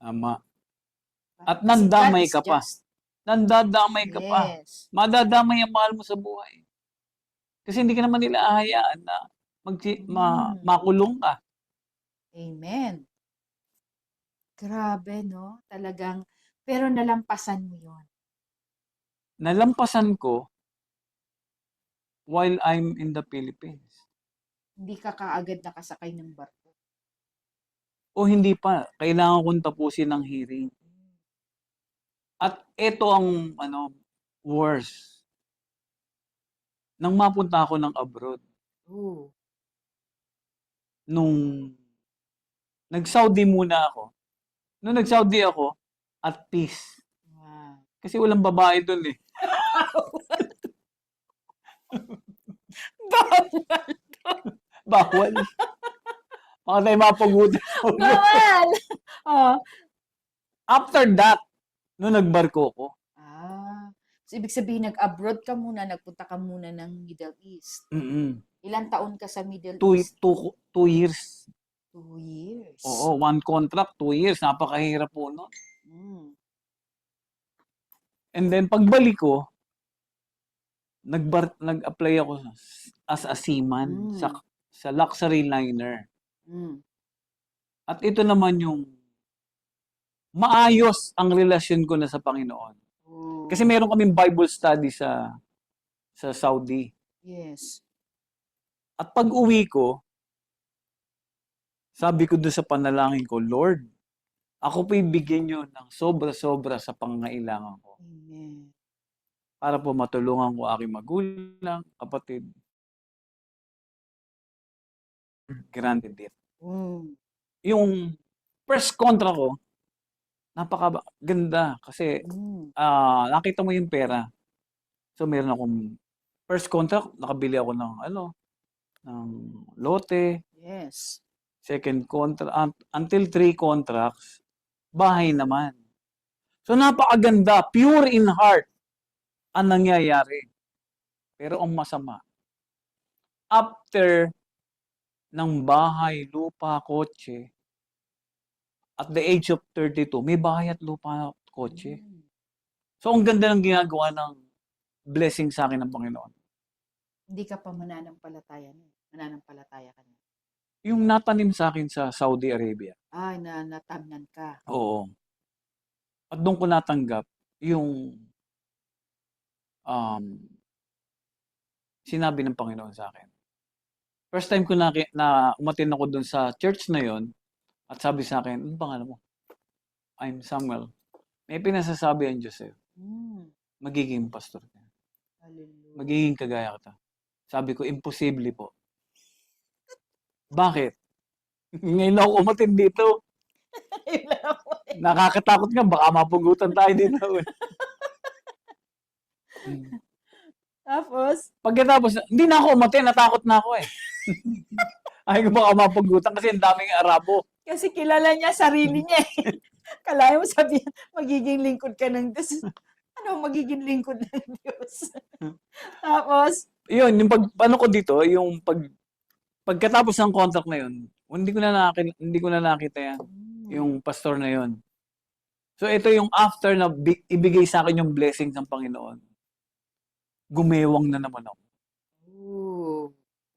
Tama. Diba? At Kasi God nandamay is ka pa. just. Nandadamay ka pa. Yes. Madadamay ang mahal mo sa buhay. Kasi hindi ka naman nila ahayaan na makulong ka. Amen. Grabe, no? Talagang, pero nalampasan mo yun. Nalampasan ko while I'm in the Philippines. Hindi ka kaagad nakasakay ng barko. O hindi pa, kailangan kong tapusin ang hearing. At ito ang worst. Nang mapunta ako ng abroad, Oh. nung nag-Saudi muna ako. Nung nag-Saudi ako, at peace. Wow. Kasi walang babae doon eh. Bawal. Bawal. Baka tayo mapagutan. Bawal. Oh. After that, nung nagbarko ko, So, ibig sabihin, nag-abroad ka muna, nagpunta ka muna ng Middle East. Ilang taon ka sa Middle East? 2 years. 2 years. Oo, 1 contract, 2 years. Napakahirap po no. And then, pagbalik ko, nag-apply ako as a seaman sa luxury liner. At ito naman yung maayos ang relasyon ko na sa Panginoon. Kasi meron kaming Bible study sa Saudi. Yes. At pag-uwi ko, sabi ko doon sa panalangin ko, Lord, ako po'y bigyan nyo ng sobra-sobra sa pangangailangan ko. Amen. Para po matulungan ko aking magulang, kapatid. Granted it. Yung first contract ko, napakaganda kasi nakita mo yung pera. So meron akong first contract, nakabili ako ng ng lote. Yes. Second contract, until 3 contracts, bahay naman. So napakaganda, pure in heart ang nangyayari. Pero ang masama, after ng bahay, lupa, kotse, at the age of 32, may bahay at lupa at kotse. So ang ganda ng ginagawa ng blessing sa akin ng Panginoon. Hindi ka pa mananampalataya na. Mananampalataya ka na. Yung natanim sa akin sa Saudi Arabia. Natamnan ka. Oo. At doon ko natanggap yung sinabi ng Panginoon sa akin. First time ko na umatin ako doon sa church na yon at sabi sa akin, ano pangalan mo? I'm Samuel. May pinasasabi ang Diyos sa'yo. Magiging pastor ka. Hallelujah. Magiging kagaya ka. Sabi ko, imposible po. Bakit? Ngayon ako umatin dito. Nakakatakot nga, baka mapugutan tayo dito. Tapos? Pagkatapos, hindi na ako umatin, natakot na ako eh. Ay ko baka mapugutan kasi ang daming Arabo. Kasi kilala niya sarili niya eh. Kalahin mo sabihin, magiging lingkod ka ng Diyos. Ano magiging lingkod ng Diyos? Tapos? Yun, yung ano ko dito, yung pagkatapos ng contract na yun, hindi ko na nakita yan. Yung pastor na yun. So ito yung after na ibigay sa akin yung blessings ng Panginoon. Gumewang na naman ako.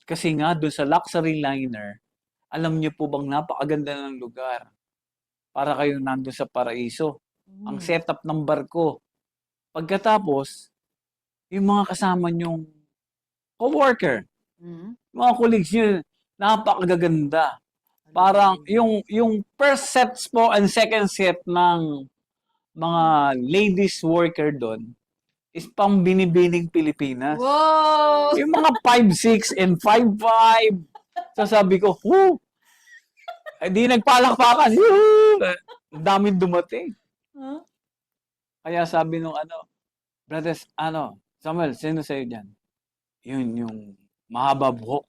Kasi nga, doon sa luxury liner, alam niyo po bang napakaganda ng lugar. Para kayong nandun sa paraiso. Ang setup ng barko. Pagkatapos, yung mga kasama niyong co-worker, mga colleagues niyo, napakaganda. Parang yung first sets po and second set ng mga ladies worker doon is pang binibining Pilipinas. Wow! Yung mga 5'6 and 5'5. So sabi ko, di nagpalakpakan. Ang daming dumating. Kaya sabi nung brothers, Samuel, sino sa'yo dyan? Yun, yung mahaba buhok.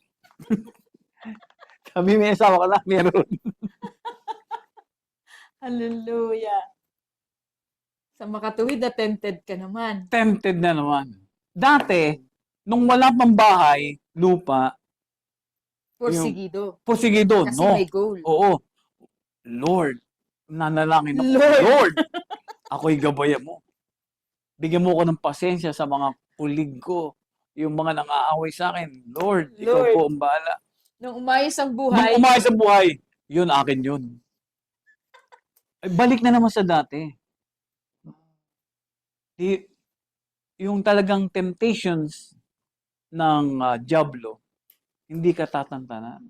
Sabi, may asawa ka na, meron. Hallelujah. Sa makatuwid na tempted ka naman. Tempted na naman. Dati, nung wala pang bahay, lupa, yung Porsigido. porsigido, Kasi no. may goal. Oo. Lord, nanalangin ako. Lord. Lord, ako'y gabayan mo. Bigyan mo ko ng pasensya sa mga kulig ko. Yung mga nang-aaway sa akin. Lord, ikaw Lord. po ang bahala. Nung umayos ang Nung buhay, umayos ang buhay, yun akin yun. Ay, balik na naman sa dati. Yung talagang temptations ng Diablo, hindi ka tatantanan.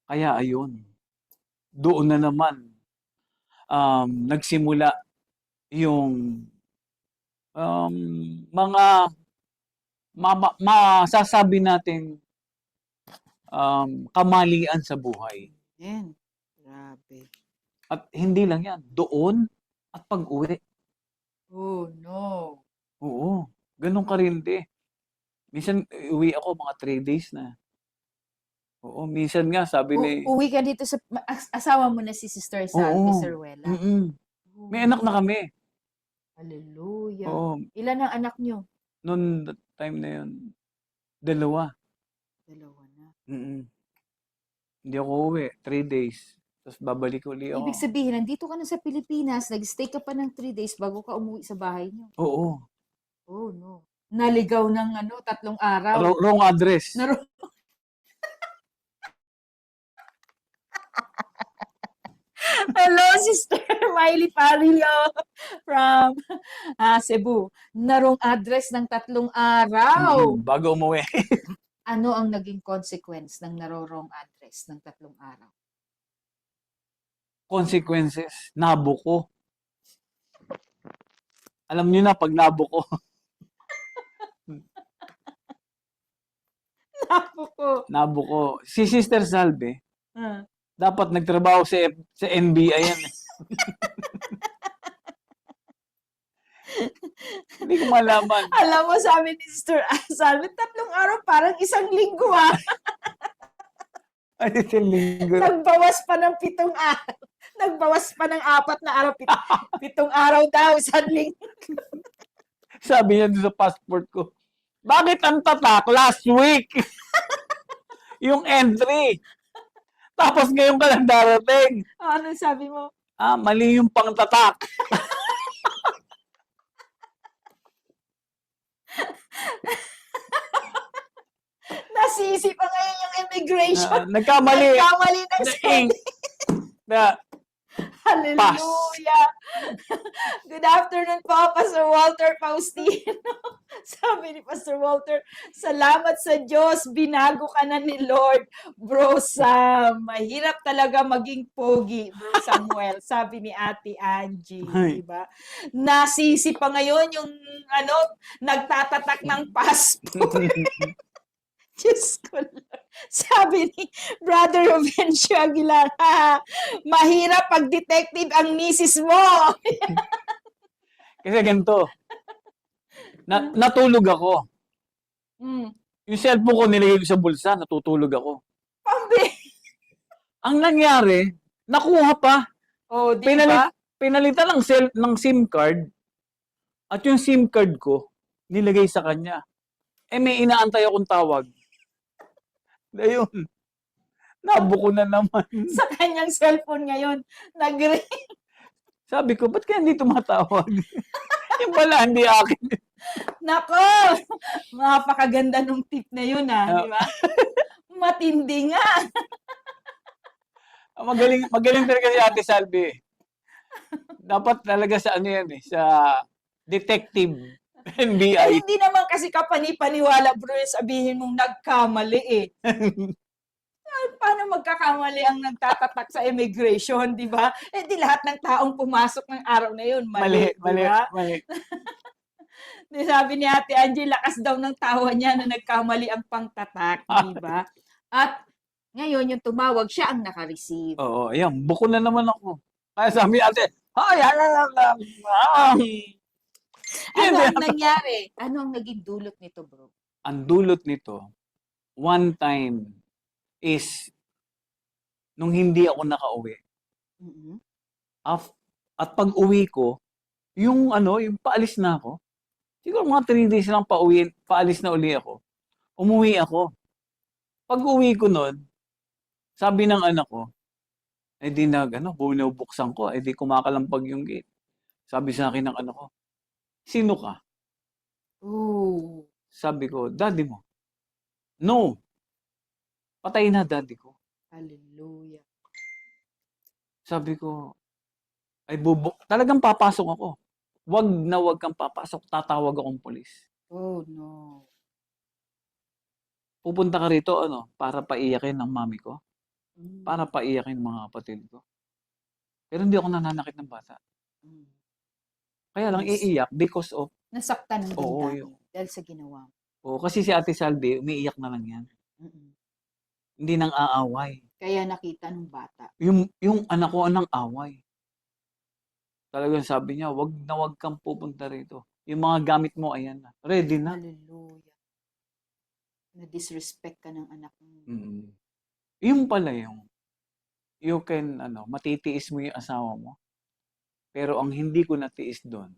Kaya ayun, doon na naman nagsimula yung mga masasabi natin kamalian sa buhay. Yan. Grabe. At hindi lang yan, doon at pag-uwi. oh no. Oo, ganun karindi. Minsan, uwi ako mga 3 days na. Oo, minsan nga sabi ni... Uwi ka dito sa asawa mo na si Sister Salvi Oo. Ceruela. May anak na kami. Hallelujah. Oo, Ilan ang anak nyo? noon time na yun, 2. Dalawa na. Hindi ako uwi, 3 days. Tapos babalik uli ako. Ibig sabihin, nandito ka na sa Pilipinas, nag-stay ka pa ng 3 days bago ka umuwi sa bahay nyo. Oo. Oh no. Naligaw ng 3 araw. Wrong address. Hello, Sister Miley Parillo from Cebu. Narong address ng 3 araw. Bago umuwi. Ano ang naging consequence ng narorong address ng 3 araw? Consequences, nabuko. Alam niyo na pag nabuko. Nabuko. Si Sister Salve, Ah. dapat nagtrabaho sa NBI yan. Hindi ko malaman. Alam mo, sabi ni Sister Salve, 3 araw parang 1 linggo Ay, isang linggo. Nagbawas pa ng 7 araw. Nagbawas pa ng 4 na araw. 7 araw daw, 1 linggo. Sabi niya doon sa passport ko, bakit ang tatak last week? Yung entry. Tapos ngayon ka lang darating. Ano sabi mo? Mali yung pangtatak. Nasisi pa ngayon yung immigration. Nagkamali. Nagkamali ng spelling. Na, Hallelujah. Good afternoon po, Pastor Walter Faustino. Sabi ni Pastor Walter, salamat sa Diyos, binago ka na ni Lord. Bro Sam, mahirap talaga maging pogi, Bro Samuel. Sabi ni Ate Angie, Ay. diba? Nasisi pa ngayon yung nagtatatak ng passport. Diyos ko, Lord. Sabi ni Brother Rubencio Aguilar, mahirap pag detective ang misis mo. kasi ganito. Natulog ako. Yung cellphone ko nilagay ko sa bulsa, natutulog ako. Pambi. Ang nangyari, nakuha pa. Oh, di ba? Pinalitan ng SIM card at yung SIM card ko nilagay sa kanya. May inaantay akong tawag. Ayun. Nabuko na naman. Sa kanyang cellphone ngayon, nag-ring. Sabi ko, ba't kaya hindi tumatawag? Yung pala, hindi akin. Nako! Napakaganda nung tip na yun, di ba? Matindi nga. Magaling talaga si Ate Salvi. Dapat talaga sa yan sa detective. NBI. Hindi naman kasi kapani-paniwala, bro, sabihin mong nagkamali Paano magkakamali ang nagtatatak sa immigration, di ba? Di lahat ng taong pumasok ng araw na yun, mali, di ba? Mali. Sabi ni Ate Angie, lakas daw ng tawa niya na nagkamali ang pangtatak, di ba? At ngayon, yung tumawag, siya ang naka-receive. Oo, ayan, buko na naman ako. Kaya sabi ni Ate, Ano ang nangyari? Ano ang naging dulot nito, bro? Ang dulot nito, one time is nung hindi ako nakauwi. Mm-mm. At pag-uwi ko, yung paalis na ako. Siguro mga 3 days lang paalis na uli ako. Umuwi ako. Pag-uwi ko nun, sabi ng anak ko, binubuksan ko, kumakalampag yung gate. Sabi sa akin ng anak ko, sino ka? Oh. Sabi ko, daddy mo. No, patay na daddy ko. Hallelujah. Sabi ko, talagang papasok ako. Wag kang papasok, tatawag akong pulis. Oh, no. Pupunta ka rito, para paiyakin ng mami ko, Mm. para paiyakin ng mga kapatid ko. Pero hindi ako nananakit ng bata. Mm. Kaya lang Yes. iiyak because of, Nasaktan mo din oo, dahil. Dahil sa ginawa mo. kasi si Ate Salve, umiiyak na lang yan. Mm-mm. Hindi nang aaway. Kaya nakita ng bata. Yung anak ko anang away. Talagang sabi niya, wag kang pupunta rito. Yung mga gamit mo, ayan na. Ready na. Hallelujah. Na-disrespect ka ng anak mo. Mm. Yung pala you can, matitiis mo yung asawa mo. Pero ang hindi ko natiis doon,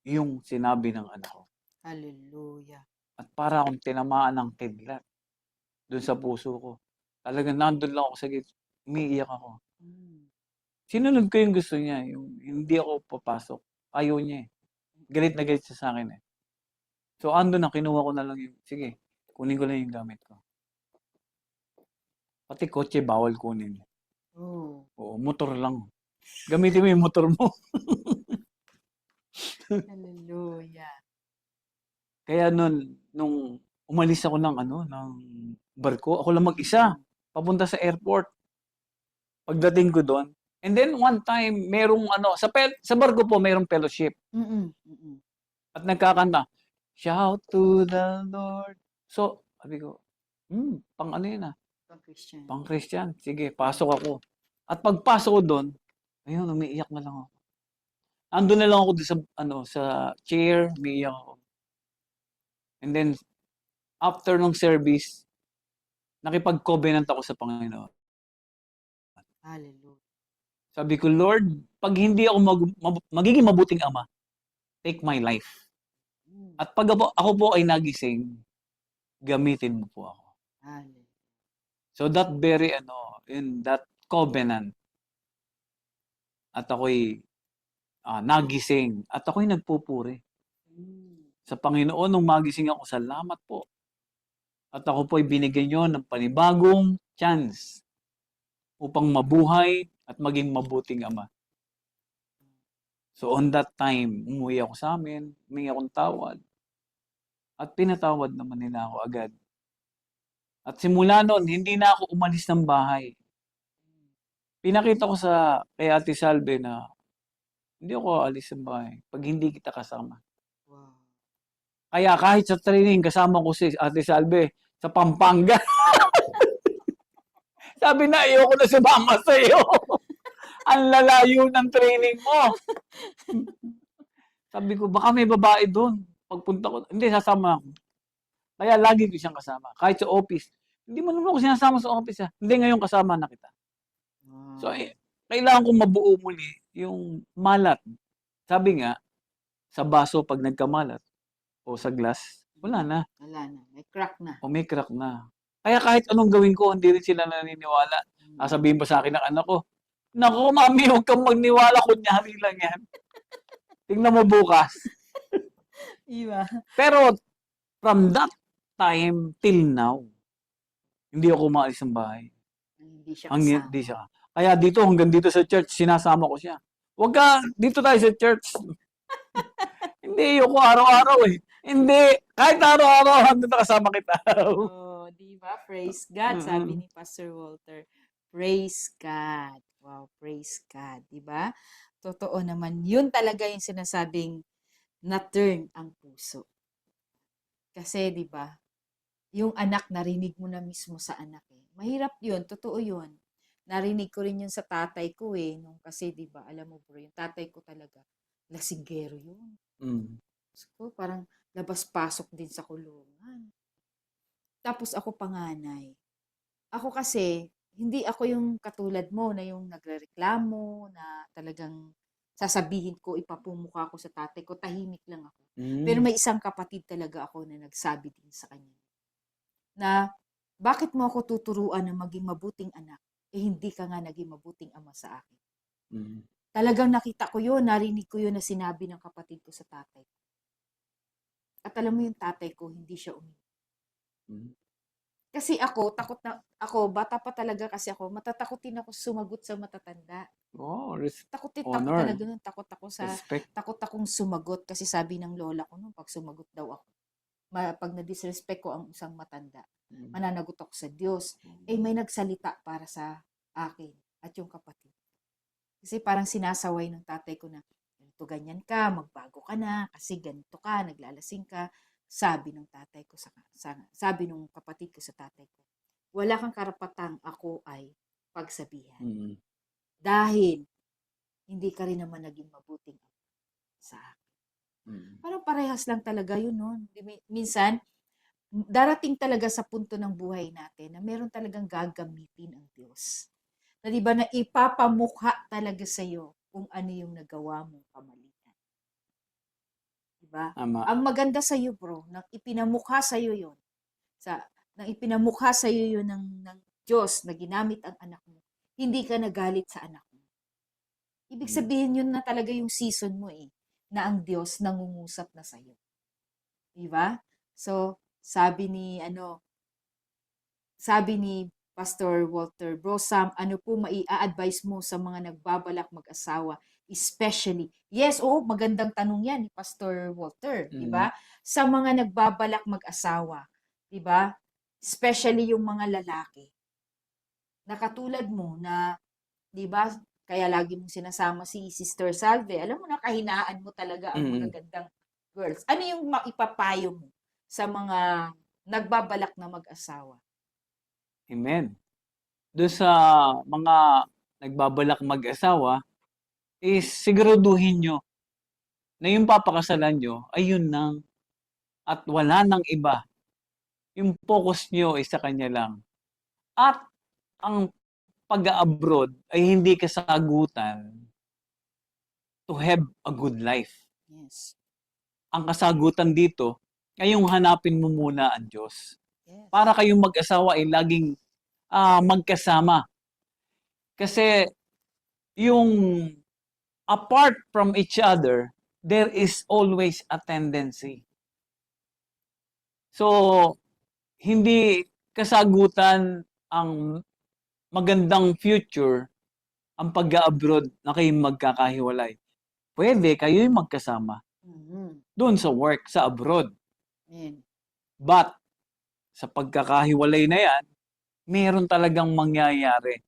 yung sinabi ng anak ko. Hallelujah. At para akong tinamaan ng kidlat doon sa puso ko. Talagang nandun lang ako sa gate, umiiyak ako. Mm. Sinunod ko yung gusto niya, yung hindi ako papasok. Ayaw niya eh. Galit na galit siya sa akin eh. So ando na, kinuha ko na lang sige, kunin ko lang yung gamit ko. Pati kotse, bawal kunin. Oh. Oo, motor lang. Gamitin mo yung motor mo. Hallelujah. Kaya nung umalis ako ng barko, ako lang mag-isa, papunta sa airport. Pagdating ko doon, and then one time, merong sa barko po, merong fellowship. Mm-mm. Mm-mm. At nagkakanta, shout to the Lord. So, sabi ko, pang yun Pang-Christian. pang Christian. Sige, pasok ako. At pagpasok ko doon, ayun, umiiyak na lang ako. Ando na lang ako doon sa chair, umiiyak ako. And then, after nung service, nakipag-covenant ako sa Panginoon. Hallelujah. Sabi ko, Lord, pag hindi ako magiging mabuting ama, take my life. Mm. At pag ako po ay nagising, gamitin mo po ako. Hallelujah. So that very, in that covenant, at ako'y nagising, at ako'y nagpupuri Mm. sa Panginoon nung magising ako. Salamat po. At ako po'y binigyan niyo ng panibagong chance upang mabuhay at maging mabuting ama. So on that time, umuwi ako sa amin, humingi akong tawad. At pinatawad naman nila ako agad. At simula noon, hindi na ako umalis ng bahay. Pinakita ko kay Ate Salve na hindi ako alis ng bahay pag hindi kita kasama. Wow. Kaya kahit sa training, kasama ko si Ate Salve sa Pampanga. Sabi na, ayoko na sumama sa iyo. Ang lalayo ng training mo. Sabi ko, baka may babae doon. Pagpunta ko, hindi, sasama ako. Kaya lagi ko siyang kasama. Kahit sa office. Hindi mo naman ako sinasama sa office. Hindi, ngayon kasama na kita. Wow. So, kailangan kong mabuo muli yung malat. Sabi nga, sa baso pag nagkamalat o sa glass, wala na. Wala na. May crack na. O may crack na. Kaya kahit anong gawin ko, hindi rin sila naniniwala. Sabihin pa sa akin ng anak ko, naku, mami, huwag kang magniwala. Kunyari lang yan. Tingnan mo bukas. Iba. Pero, from that time till now, hindi ako umaalis ng bahay. Hindi siya Hanggang kasama. di siya. Kaya hanggang dito sa church, sinasama ko siya. Huwag ka, dito tayo sa church. Hindi, ayoko araw-araw eh. Hindi, kahit araw-araw, hanggang nakasama kita. Oh, di ba? Praise God, sabi ni Pastor Walter. Praise God. Wow, praise God, di ba? Totoo naman, yun talaga yung sinasabing na-turn ang puso. Kasi, di ba, yung anak, narinig mo na mismo sa anak eh. Mahirap yun, totoo yun. Narinig ko rin yun sa tatay ko eh. Kasi, di ba, alam mo bro, yung tatay ko talaga, lasinggero yun. So, parang labas-pasok din sa kulungan. Tapos ako panganay. Ako kasi, hindi ako yung katulad mo na yung nagrereklamo na talagang sasabihin ko, ipapumukha ko sa tatay ko, tahimik lang ako. Pero Mm. may isang kapatid talaga ako na nagsabi din sa kanya na, bakit mo ako tuturuan na maging mabuting anak, eh hindi ka nga naging mabuting ama sa akin. Mm. Talagang nakita ko yun, narinig ko yun na sinabi ng kapatid ko sa tatay ko. At alam mo yung tatay ko, hindi siya umiyak. Mm. Kasi ako, takot na, ako, bata pa talaga kasi ako, matatakotin ako sumagot sa matatanda. Oh, Takot honor, talaga nun, respect. takot akong sumagot kasi sabi ng lola ko nung pag sumagot daw ako, pag na-disrespect ko ang isang matanda, Mm. mananagot ako sa Diyos. Eh may nagsalita para sa akin at yung kapatid. Kasi parang sinasaway ng tatay ko na, ganito ganyan ka, magbago ka na, kasi ganito ka, naglalasing ka. Sabi ng tatay ko sabi nung kapatid ko sa tatay ko, wala kang karapatang ako ay pagsabihan. Mm. Dahil hindi ka rin naman naging mabuting ama sa akin. Mm. Parang parehas lang talaga yun, no? Minsan, darating talaga sa punto ng buhay natin na meron talagang gagamitin ang Diyos. Na di ba na ipapamukha talaga sa iyo kung ano yung nagawa mong kamalian. Di ba? Tama. Ang maganda sa iyo, bro, nang ipinamukha sa iyo yon, nang ipinamukha sa iyo yon ng Diyos na ginamit ang anak mo, hindi ka nagalit sa anak mo. Ibig Mm. sabihin yun na talaga yung season mo na ang Diyos nangungusap na sa iyo. Di ba? So, sabi ni Pastor Walter, Bro Sam, ano po mai-advise mo sa mga nagbabalak mag-asawa? Especially, yes, magandang tanong yan ni Pastor Walter, di Mm. ba? Sa mga nagbabalak mag-asawa, di ba? Especially yung mga lalaki. Na katulad mo na, di ba, kaya lagi mong sinasama si Sister Salve. Alam mo na, kahinaan mo talaga ang Mm. magagandang girls. Ano yung maipapayo mo sa mga nagbabalak na mag-asawa? Amen. Doon sa mga nagbabalak mag-asawa, is siguraduhin nyo na yung papakasalan nyo ay yun lang at wala nang iba. Yung focus nyo ay sa kanya lang. At ang pag-abroad ay hindi kasagutan to have a good life. Yes. Ang kasagutan dito ay yung hanapin mo muna ang Diyos. Yes. Para kayong mag-asawa ay laging magkasama. Kasi yung apart from each other, there is always a tendency. So, hindi kasagutan ang magandang future ang pag-abroad na kayong magkakahiwalay. Pwede kayo'y magkasama Mhm. doon sa work sa abroad. Amen. But sa pagkakahiwalay na yan, meron talagang mangyayari.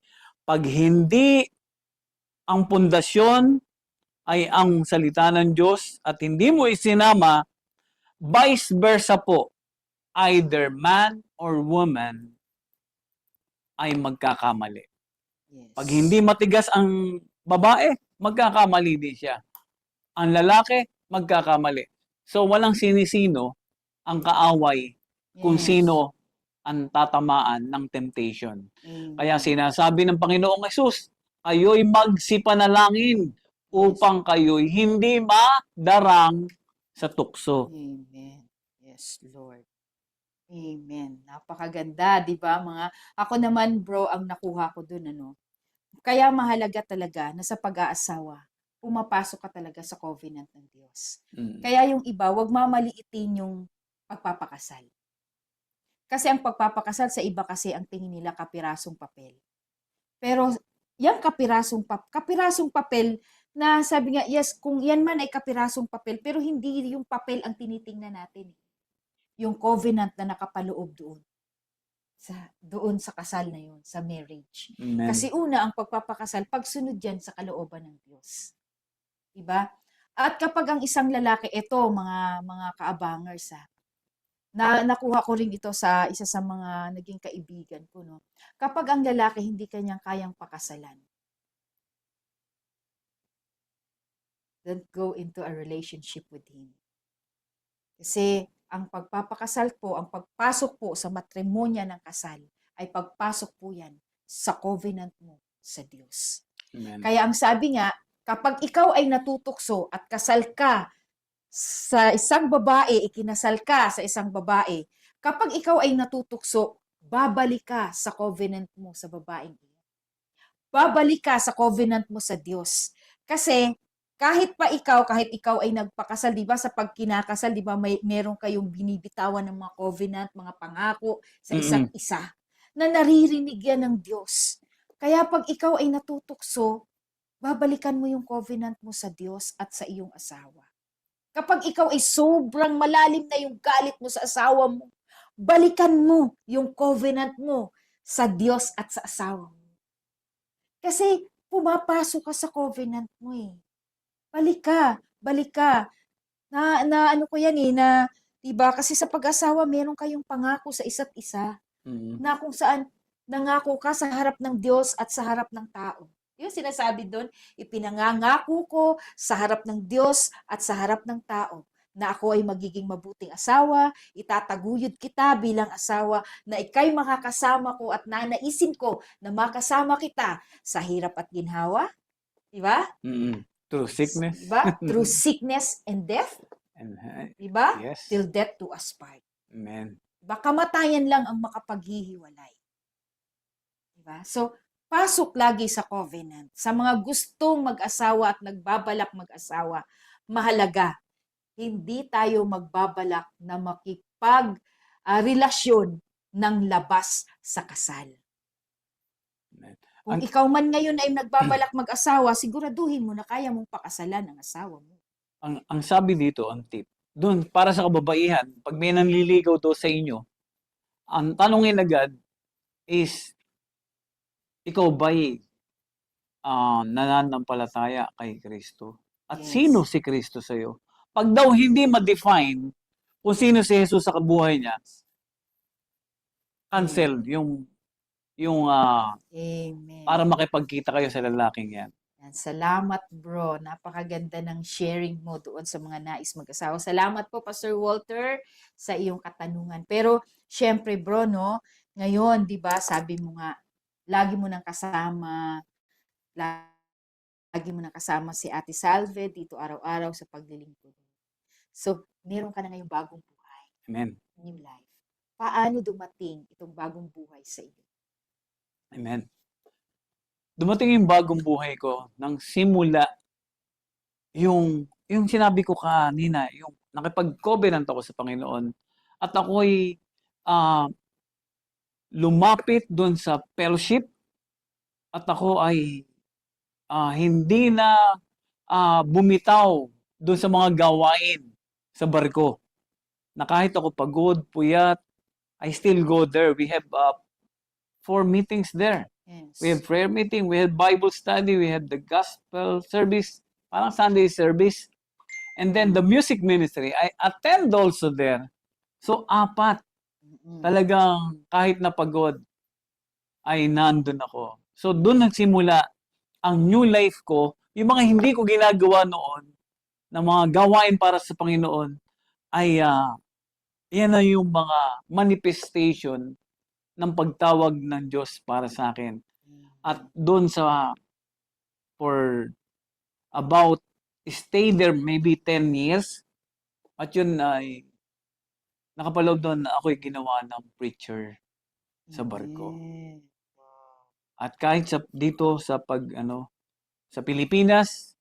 Pag hindi ang pundasyon ay ang salita ng Diyos at hindi mo isinama, vice versa po, either man or woman ay magkakamali. Yes. Pag hindi matigas ang babae, magkakamali din siya. Ang lalaki, magkakamali. So, walang sinisino ang kaaway kung Yes. sino ang tatamaan ng temptation. Amen. Kaya sinasabi ng Panginoong Hesus, kayo'y magsipanalangin upang kayo'y hindi madarang sa tukso. Amen. Yes, Lord. Amen. Napakaganda, 'di ba? Ako naman, bro, ang nakuha ko dun, ano. Kaya mahalaga talaga na sa pag-aasawa, pumapasok ka talaga sa covenant ng Diyos. Mm. Kaya yung iba, wag mamaliitin yung pagpapakasal. Kasi ang pagpapakasal sa iba kasi ang tingin nila kapirasong papel. Pero yung kapirasong papel na sabi nga, yes, kung yan man ay kapirasong papel, pero hindi yung papel ang tinitingnan natin. Yung covenant na nakapaloob doon sa kasal na yun, sa marriage. Amen. Kasi una, ang pagpapakasal, pagsunod yan sa kalooban ng Diyos. Diba? At kapag ang isang lalaki, ito, mga kaabangers, nakuha ko rin ito sa isa sa mga naging kaibigan ko, no? Kapag ang lalaki hindi kanyang kayang pakasalan, don't go into a relationship with him. Kasi ang pagpapakasal po, ang pagpasok po sa matrimonya ng kasal, ay pagpasok po yan sa covenant mo sa Diyos. Amen. Kaya ang sabi nga, kapag ikaw ay natutukso at kasal ka sa isang babae, ikinasal ka sa isang babae, kapag ikaw ay natutukso, babalik ka sa covenant mo sa babaeng iyon. Babalik ka sa covenant mo sa Diyos. Kasi kahit ikaw ay nagpakasal, 'di ba, sa pagkinakasal, 'di ba, meron kayong binibitawan ng mga covenant, mga pangako sa isa't isa na naririnig yan ng Diyos. Kaya pag ikaw ay natutukso, babalikan mo yung covenant mo sa Diyos at sa iyong asawa. Kapag ikaw ay sobrang malalim na yung galit mo sa asawa mo, balikan mo yung covenant mo sa Diyos at sa asawa mo. Kasi pumapasok ka sa covenant mo eh. Balik ka, balik ka. Na ano ko yan eh, na, 'di ba? Kasi sa pag-asawa, meron kayong pangako sa isa't isa na kung saan nangako ka sa harap ng Diyos at sa harap ng tao. Yung sinasabi doon, ipinangangako ko sa harap ng Diyos at sa harap ng tao na ako ay magiging mabuting asawa, itataguyod kita bilang asawa, na ikay makakasama ko at nanaisin ko na makasama kita sa hirap at ginhawa. Di ba? Through sickness. Di ba? Through sickness and death. And, Di ba? yes. Till death do us part. Amen. Diba? Kamatayan lang ang makapaghihiwalay. Diba? So, pasok lagi sa covenant. Sa mga gustong mag-asawa at nagbabalak mag-asawa, mahalaga, hindi tayo magbabalak na makipag-relasyon ng labas sa kasal. Amen. Kung ikaw man ngayon ay nagbabalak mag-asawa, siguraduhin mo na kaya mong pakasalan ang asawa mo. Ang sabi dito, ang tip, doon, para sa kababaihan, pag may nanliligaw to sa inyo, ang tanongin agad is, ikaw ba'y nananampalataya kay Kristo? At Yes. sino si Kristo sa'yo? Pag daw hindi ma-define kung sino si Jesus sa buhay niya, cancel yung Amen. para makipagkita kayo sa lalaking yan. Yan. Salamat bro. Napakaganda ng sharing mo doon sa mga nais mag-asawa. Salamat po Pastor Walter sa iyong katanungan. Pero syempre bro, no, ngayon, 'di ba, sabi mo nga lagi mo nang kasama si Ate Salve dito araw-araw sa paglilingkod. So, meron ka na ngayong bagong buhay. Amen. New life. Paano dumating itong bagong buhay sa iyo? Amen. Dumating yung bagong buhay ko nang simula yung sinabi ko kanina, yung nakipag-covenant ako sa Panginoon at ako'y lumapit doon sa fellowship at ako ay hindi na bumitaw doon sa mga gawain sa barko. Na kahit ako pagod, puyat, I still go there. We have 4 meetings there. Yes. We have prayer meeting, we have Bible study, we have the gospel service, parang Sunday service. And then the music ministry, I attend also there. So, 4. Talagang kahit napagod, ay nandun ako. So, doon nagsimula ang new life ko. Yung mga hindi ko ginagawa noon, na mga gawain para sa Panginoon, ay yan na yung mga manifestation ng pagtawag ng Diyos para sa akin. At doon for about, stay there maybe 10 years. At yun ay, nakapaloob doon na ako'y ginawa ng preacher sa barko. At kahit dito sa sa Pilipinas,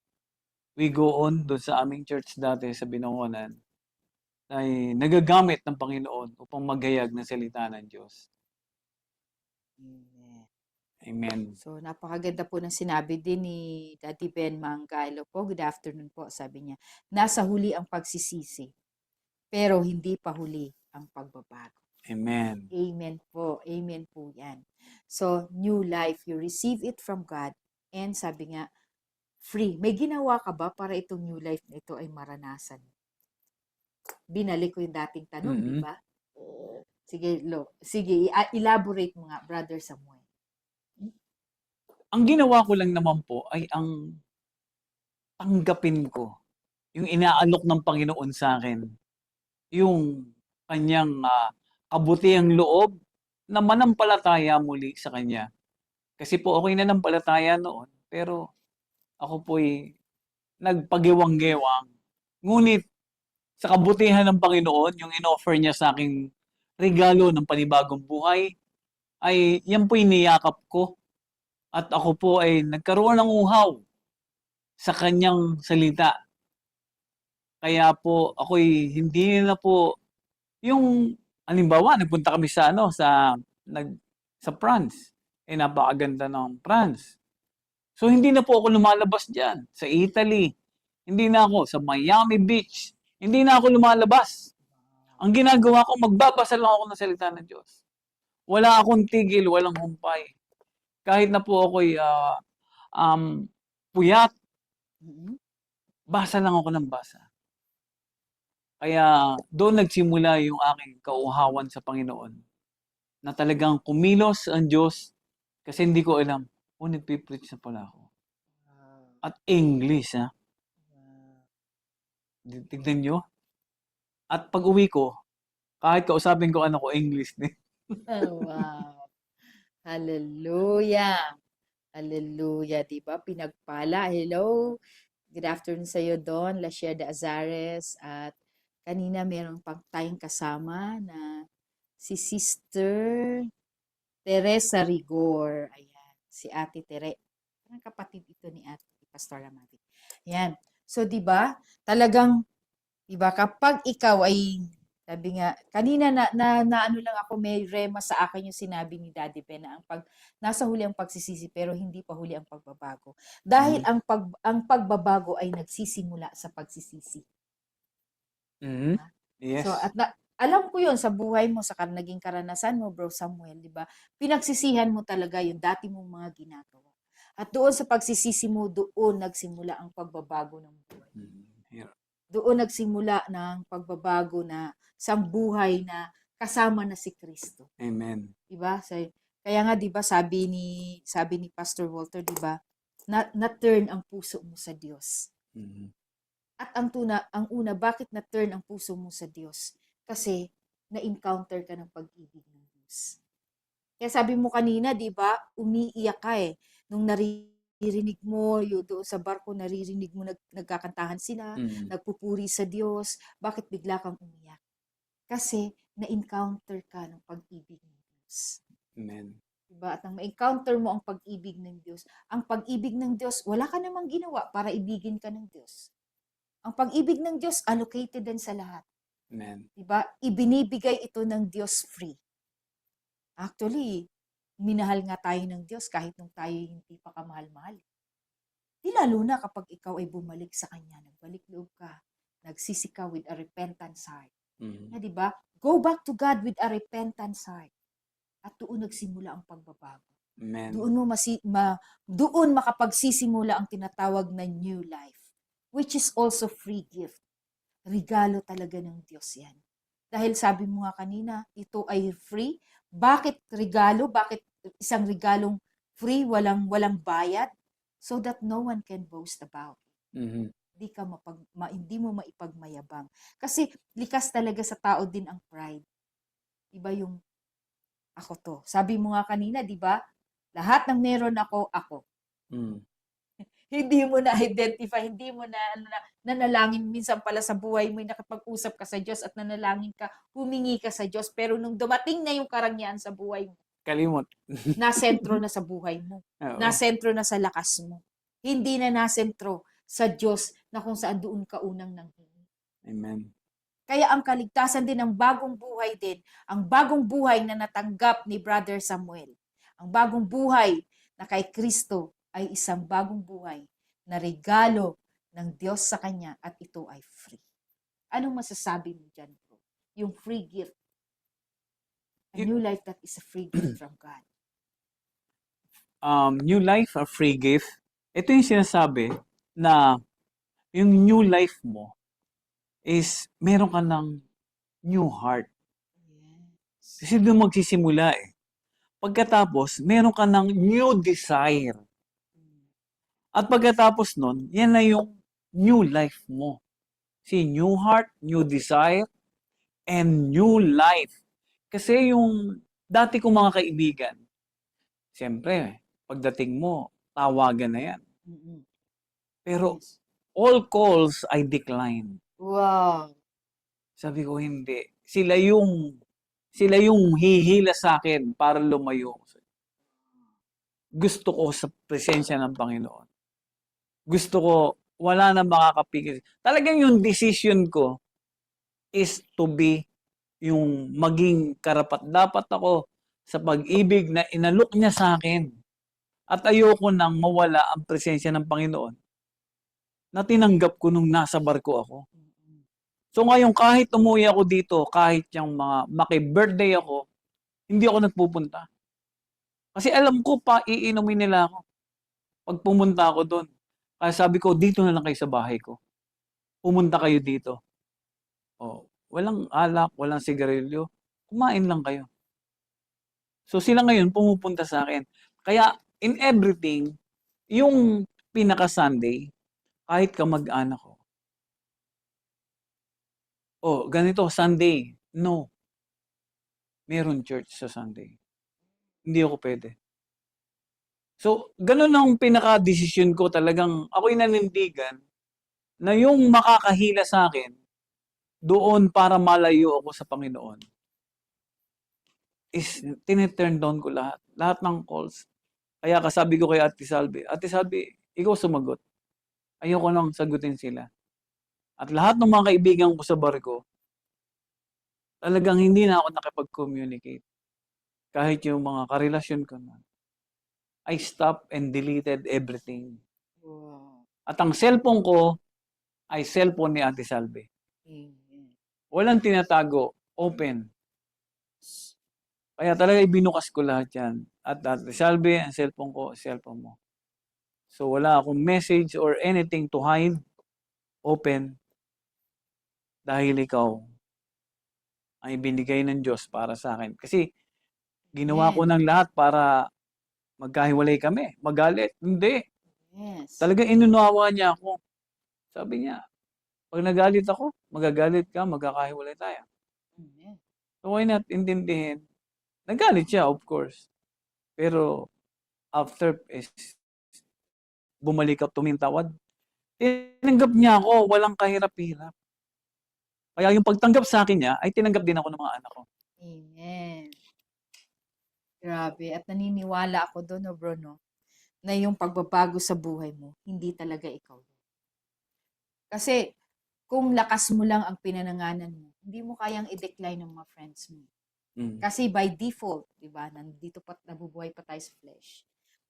we go on doon sa aming church dati sa Binangonan, ay nagagamit ng Panginoon upang maghayag ng salita ng Diyos. Amen. So, napakaganda po ng sinabi din ni Daddy Ben Mangalo po. Good afternoon po, sabi niya. Nasa huli ang pagsisisi, pero hindi pa huli ang pagbabago. Amen. Amen po. Amen po yan. So, new life, you receive it from God. And sabi nga, free. May ginawa ka ba para itong new life na ito ay maranasan? Binalik ko yung dating tanong, di ba? Sige, elaborate mo nga, Brother Samuel. Ang ginawa ko lang naman po ay ang tanggapin ko yung inaalok ng Panginoon sa akin. Yung kanyang kabutihang loob na manampalataya muli sa Kanya. Kasi po ako'y nanampalataya noon, pero ako po'y nagpagewang-gewang. Ngunit sa kabutihan ng Panginoon, yung inoffer niya sa aking regalo ng panibagong buhay, ay yan po'y niyakap ko. At ako po ay nagkaroon ng uhaw sa kanyang salita. Kaya po ako'y hindi na po yung halimbawa nagpunta kami sa sa France. Eh napakaganda ng France. So hindi na po ako lumalabas diyan sa Italy. Hindi na ako sa Miami Beach. Hindi na ako lumalabas. Ang ginagawa ko, magbabasa lang ako ng salita ng Diyos. Wala akong tigil, walang humpay. Kahit na po ako'y puyat, Mhm. basa lang ako ng basa. Kaya doon nagsimula yung aking kauhawan sa Panginoon. Na talagang kumilos ang Diyos kasi hindi ko alam, nagpipreach na pala ako. At English, ha? Tignan nyo. At pag uwi ko, kahit kausapin ko anak ko, English din. Oh, wow. Hallelujah. Hallelujah, di ba? Pinagpala. Hello. Good afternoon sa iyo, Don Lashia de Azares. At kanina meron pang tayong kasama na si Sister Teresa Rigor. Ayan. Si Ate Tere. Parang kapatid ito ni Ate Pastor Amati. Ayan. So, di ba? Talagang, di ba, kapag ikaw ay, sabi nga, kanina na ano lang ako, may rema sa akin yung sinabi ni Daddy Ben na nasa huli ang pagsisisi pero hindi pa huli ang pagbabago. Dahil ang pagbabago ay nagsisimula sa pagsisisi. Mhm. Yes. So, alam ko yun sa buhay mo, sa naging karanasan mo, Bro Samuel, di ba? Pinagsisihan mo talaga yung dati mong mga ginagawa. At doon sa pagsisisi mo, doon nagsimula ang pagbabago ng buhay. Yeah. Doon nagsimula ng pagbabago na isang buhay na kasama na si Kristo. Amen. Diba? Kaya nga 'di ba sabi ni Pastor Walter, 'di ba? Na-turn ang puso mo sa Diyos. Mhm. At ang una, bakit na-turn ang puso mo sa Diyos? Kasi na-encounter ka ng pag-ibig ng Diyos. Kaya sabi mo kanina, 'di ba? Umiiyak ka nung naririnig mo, doon sa barko, naririnig mo nagkakantahan sila, nagpupuri sa Diyos. Bakit bigla kang umiyak? Kasi na-encounter ka ng pag-ibig ng Diyos. Amen. Diba? At nang ma-encounter mo ang pag-ibig ng Diyos, ang pag-ibig ng Diyos, wala ka namang ginawa para ibigin ka ng Diyos. Ang pag-ibig ng Diyos, allocated din sa lahat. Amen. Diba? Ibinibigay ito ng Diyos free. Actually, minahal nga tayo ng Diyos kahit nung tayo hindi pa kamahal-mahal. Di lalo na kapag ikaw ay bumalik sa Kanya, nagbalik loob ka, nagsisi ka with a repentance heart. Na, diba? Go back to God with a repentance heart. At doon nagsimula ang pagbabago. Amen. Doon makapagsisimula ang tinatawag na new life, which is also free gift. Regalo talaga ng Diyos yan. Dahil sabi mo nga kanina, ito ay free. Bakit regalo? Bakit isang regalong free, walang bayad? So that no one can boast about it. Mhm. Hindi mo maipagmayabang. Kasi likas talaga sa tao din ang pride. Diba yung ako to. Sabi mo nga kanina, diba? Lahat ng meron ako. Hindi mo na-identify, hindi mo nanalangin minsan pala sa buhay mo, nakapag-usap ka sa Diyos at nanalangin ka, humingi ka sa Diyos. Pero nung dumating na yung karangyaan sa buhay mo, Kalimot. nasentro na sa buhay mo. Oo. Nasentro na sa lakas mo. Hindi na nasentro sa Diyos na kung saan doon ka unang nanghingi. Amen. Kaya ang kaligtasan din ng bagong buhay din, ang bagong buhay na natanggap ni Brother Samuel, ang bagong buhay na kay Kristo ay isang bagong buhay na regalo ng Diyos sa kanya at ito ay free. Anong masasabi mo dyan, bro? Yung free gift. A new life that is a free gift from God. New life, a free gift. Ito yung sinasabi na yung new life mo is meron ka ng new heart. Yes. Kasi doon magsisimula eh. Pagkatapos, meron ka ng new desire. At pagkatapos nun, yan na yung new life mo. See, new heart, new desire, and new life. Kasi yung dati kong mga kaibigan, siyempre, Pagdating mo, tawagan na yan. Mm-mm. Pero Yes. all calls I decline. Wow. Sabi ko, hindi. Sila yung hihila sa akin para lumayo. Gusto ko sa presensya ng Panginoon. Gusto ko, wala na makakapigil. Talagang yung decision ko is to be yung maging karapat-dapat ako sa pag-ibig na inalok niya sa akin. At ayoko nang mawala ang presensya ng Panginoon na tinanggap ko nung nasa barko ako. Mm-mm. So ngayon, kahit umuwi ako dito, kahit yung mga maki-birthday ako, hindi ako nagpupunta. Kasi alam ko pa, iinumin nila ako pag pumunta ako doon. Kaya sabi ko, dito na lang kayo sa bahay ko. Pumunta kayo dito. Oh, walang alak, walang sigarilyo. Kumain lang kayo. So sila ngayon pumupunta sa akin. Kaya in everything, yung pinaka-Sunday, kahit kamag-anak ko, oh, ganito, Sunday. No. Meron church sa Sunday. Hindi ako pwede. So, ganun ang pinaka-desisyon ko talagang ako'y nanindigan na yung makakahila sa akin doon para malayo ako sa Panginoon is tiniturn down ko lahat. Lahat ng calls. Kaya kasabi ko kay Ate Salvi, ikaw sumagot. Ayoko nang sagutin sila. At lahat ng mga kaibigan ko sa barko, talagang hindi na ako nakipag-communicate. Kahit yung mga karelasyon ko na. I stopped and deleted everything. Wow. At ang cellphone ko ay cellphone ni Ate Salvi. Amen. Walang tinatago, open. Kaya talaga ibinukas ko lahat yan. At Ate Salvi, ang cellphone ko, cellphone mo. So wala akong message or anything to hide, open. Dahil ikaw ay binigay ng Diyos para sa akin. Kasi ginawa ko ng lahat para magkahiwalay kami, magalit. Hindi. Yes. Talaga inunawa niya ako. Sabi niya, pag nagalit ako, magagalit ka, magkakahiwalay tayo. Amen. So why not intindihin? Nagalit siya, of course. Pero after is bumalik at tumintawad, tinanggap niya ako, walang kahirap-hirap. Kaya yung pagtanggap sa akin niya, ay tinanggap din ako ng mga anak ko. Amen. Grabe. At naniniwala ako doon, no, bro, no, na yung pagbabago sa buhay mo, hindi talaga ikaw. Kasi kung lakas mo lang ang pinananganan mo, hindi mo kayang i-decline ng mga friends mo. Mm. Kasi by default, di ba, nandito pa, nabubuhay pa tayo sa flesh.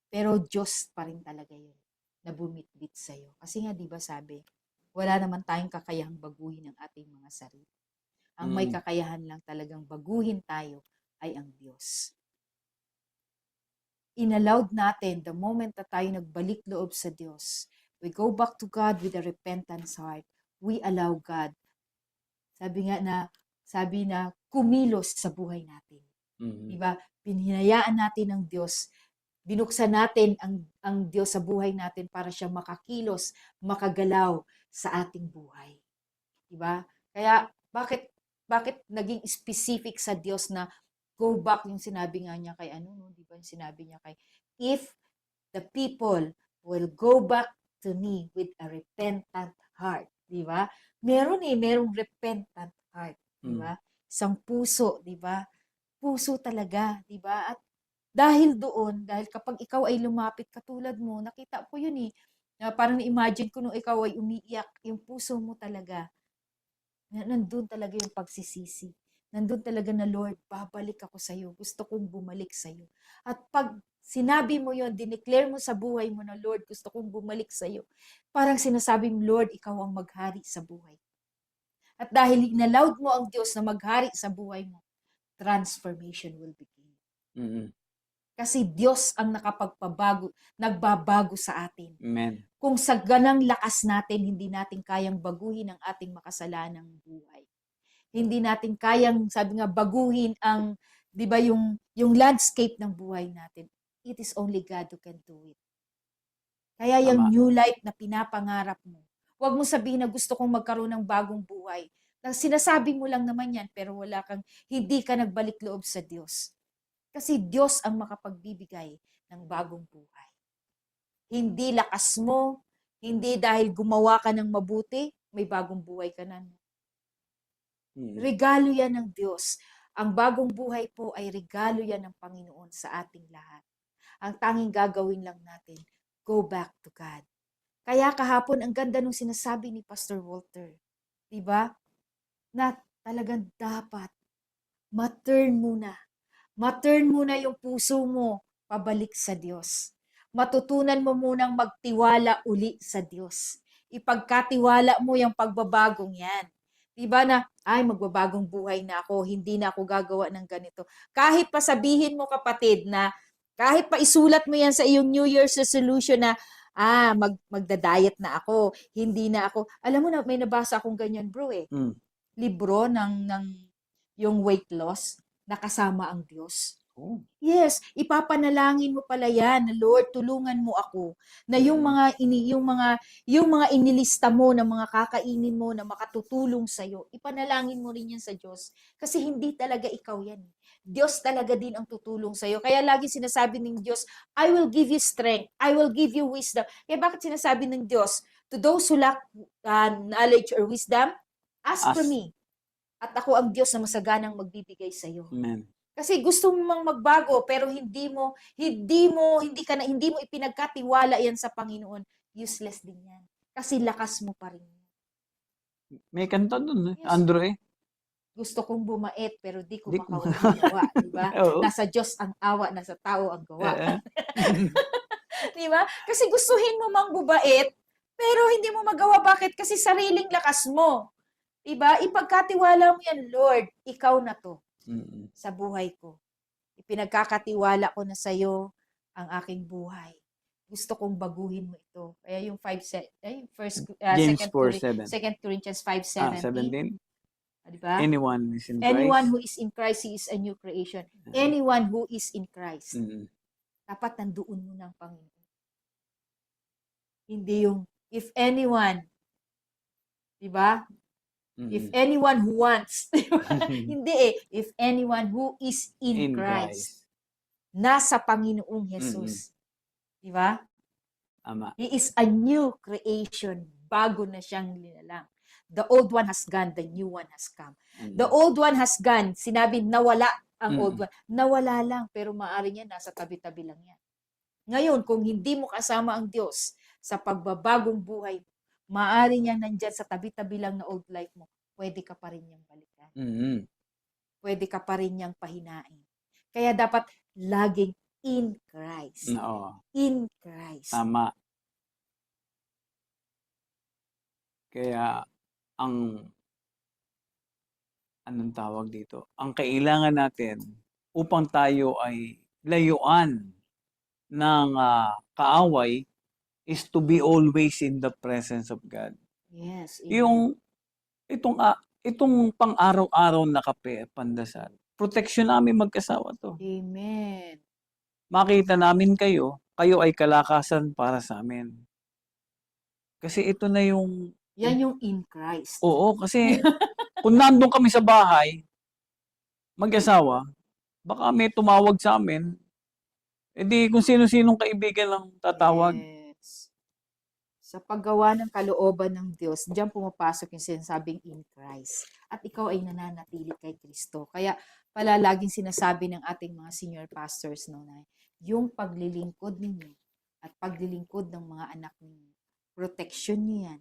Pero Diyos pa rin talaga yun na bumitbit sa'yo. Kasi nga, di ba sabi, wala naman tayong kakayahang baguhin ang ating mga sarili. Ang may kakayahan lang talagang baguhin tayo ay ang Diyos. Inallowed natin the moment na tayo nagbalik loob sa Diyos. We go back to God with a repentance heart. We allow God. Sabi na kumilos sa buhay natin. Mm. Diba? Pinhinayaan natin ng Diyos. Binuksan natin ang Diyos sa buhay natin para siya makakilos, makagalaw sa ating buhay. Diba? Kaya bakit naging specific sa Diyos na go back yung sinabi nga niya kay diba? Yung sinabi niya kay, if the people will go back to me with a repentant heart. Diba? Merong repentant heart. Diba? Isang puso, diba? Puso talaga, diba? At dahil doon, dahil kapag ikaw ay lumapit katulad mo, nakita ko yun eh. Na parang na-imagine ko nung ikaw ay umiiyak, yung puso mo talaga. Nandun talaga yung pagsisisi. Nandun talaga na, Lord, babalik ako sa'yo. Gusto kong bumalik sa'yo. At pag sinabi mo yon, dineclare mo sa buhay mo na, Lord, gusto kong bumalik sa'yo. Parang sinasabi mo, Lord, ikaw ang maghari sa buhay. At dahil inallowed mo ang Diyos na maghari sa buhay mo, transformation will begin. Mm-hmm. Kasi Diyos ang nagbabago sa atin. Amen. Kung sa ganang lakas natin, hindi natin kayang baguhin ang ating makasalanang buhay. Hindi natin kayang, sabi nga, baguhin ang, di ba, yung landscape ng buhay natin. It is only God who can do it. Kaya yung new life na pinapangarap mo, huwag mo sabihin na gusto kong magkaroon ng bagong buhay. Sinasabi mo lang naman yan, pero hindi ka nagbalik loob sa Diyos. Kasi Diyos ang makapagbibigay ng bagong buhay. Hindi lakas mo, hindi dahil gumawa ka ng mabuti, may bagong buhay ka na. Mm. Regalo yan ng Diyos. Ang bagong buhay po ay regalo yan ng Panginoon sa ating lahat. Ang tanging gagawin lang natin, go back to God. Kaya kahapon, ang ganda nung sinasabi ni Pastor Walter. Diba? Na talagang dapat ma-turn muna. Ma-turn muna yung puso mo pabalik sa Diyos. Matutunan mo munang magtiwala uli sa Diyos. Ipagkatiwala mo yung pagbabagong yan. Diba na, ay, magbabagong buhay na ako, hindi na ako gagawa ng ganito. Kahit pa sabihin mo, kapatid, na kahit pa isulat mo yan sa iyong New Year's resolution na, magda-diet na ako, hindi na ako. Alam mo na, may nabasa akong ganyan, bro, eh. Mm. Libro ng yung weight loss, nakasama ang Diyos. Oh. Yes, ipapanalangin mo pala yan, na Lord, tulungan mo ako na yung mga inilista mo na mga kakainin mo na makatutulong sa iyo. Ipanalangin mo rin yan sa Diyos kasi hindi talaga ikaw yan. Diyos talaga din ang tutulong sa iyo. Kaya lagi sinasabi ng Diyos, I will give you strength. I will give you wisdom. Kaya bakit sinasabi ng Diyos, to those who lack knowledge or wisdom, ask for Ask. me. At ako ang Diyos na masaganang magbibigay sa iyo. Amen. Kasi gusto mo mang magbago pero hindi mo ipinagkatiwala yan sa Panginoon, useless din yan. Kasi lakas mo pa rin. May kanta dun, Yes. Andrew eh. Gusto kong bumait pero di ko Di ko makawalang gawa, di ba? Oo. Nasa Diyos ang awa, nasa tao ang gawa. Eh, Di ba? Kasi gustuhin mo mang bubait pero hindi mo magawa. Bakit? Kasi sariling lakas mo. Di ba? Ipagkatiwala mo yan, Lord, ikaw na to mm. sa buhay ko. Ipinagkakatiwala ko na sa iyo ang aking buhay. Gusto kong baguhin mo ito. Kaya yung James 4:7. 2 Corinthians 5:17. 17. Di ba? Anyone is in Christ. Anyone who is in Christ, he is a new creation. Anyone who is in Christ. Mm. Dapat nandoon mo ng Panginoon. Hindi yung, if anyone, di ba? If anyone who wants. Hindi eh. If anyone who is in Christ. Nasa Panginoong Jesus. Di ba? Ama. He is a new creation. Bago na siyang linalang. The old one has gone, the new one has come. The old one has gone. Sinabi, nawala ang old one. Nawala lang, pero maaari niya, nasa tabi-tabi lang yan. Ngayon, kung hindi mo kasama ang Diyos sa pagbabagong buhay, maaari niya nandyan sa tabi-tabi lang na old life mo, pwede ka pa rin niyang balikan. Pwede ka pa rin niyang pahinain. Kaya dapat laging in Christ. Oo. In Christ. Tama. Kaya, anong tawag dito? Ang kailangan natin upang tayo ay layuan ng kaaway is to be always in the presence of God. Yes. Yung itong pang-araw-araw na kape, pandasal, protection namin magkasawa to. Amen. Makita namin kayo ay kalakasan para sa amin. Kasi ito na yung... Yan yung in Christ. Oo, kasi kung nandun kami sa bahay, mag-asawa, baka may tumawag sa amin, edi kung sino-sinong kaibigan lang tatawag. Yes. Sa paggawa ng kalooban ng Diyos, diyan pumapasok yung sinasabing in Christ. At ikaw ay nananatili kay Kristo. Kaya pala laging sinasabi ng ating mga senior pastors, no, na yung paglilingkod ninyo at paglilingkod ng mga anak ninyo, protection niyo yan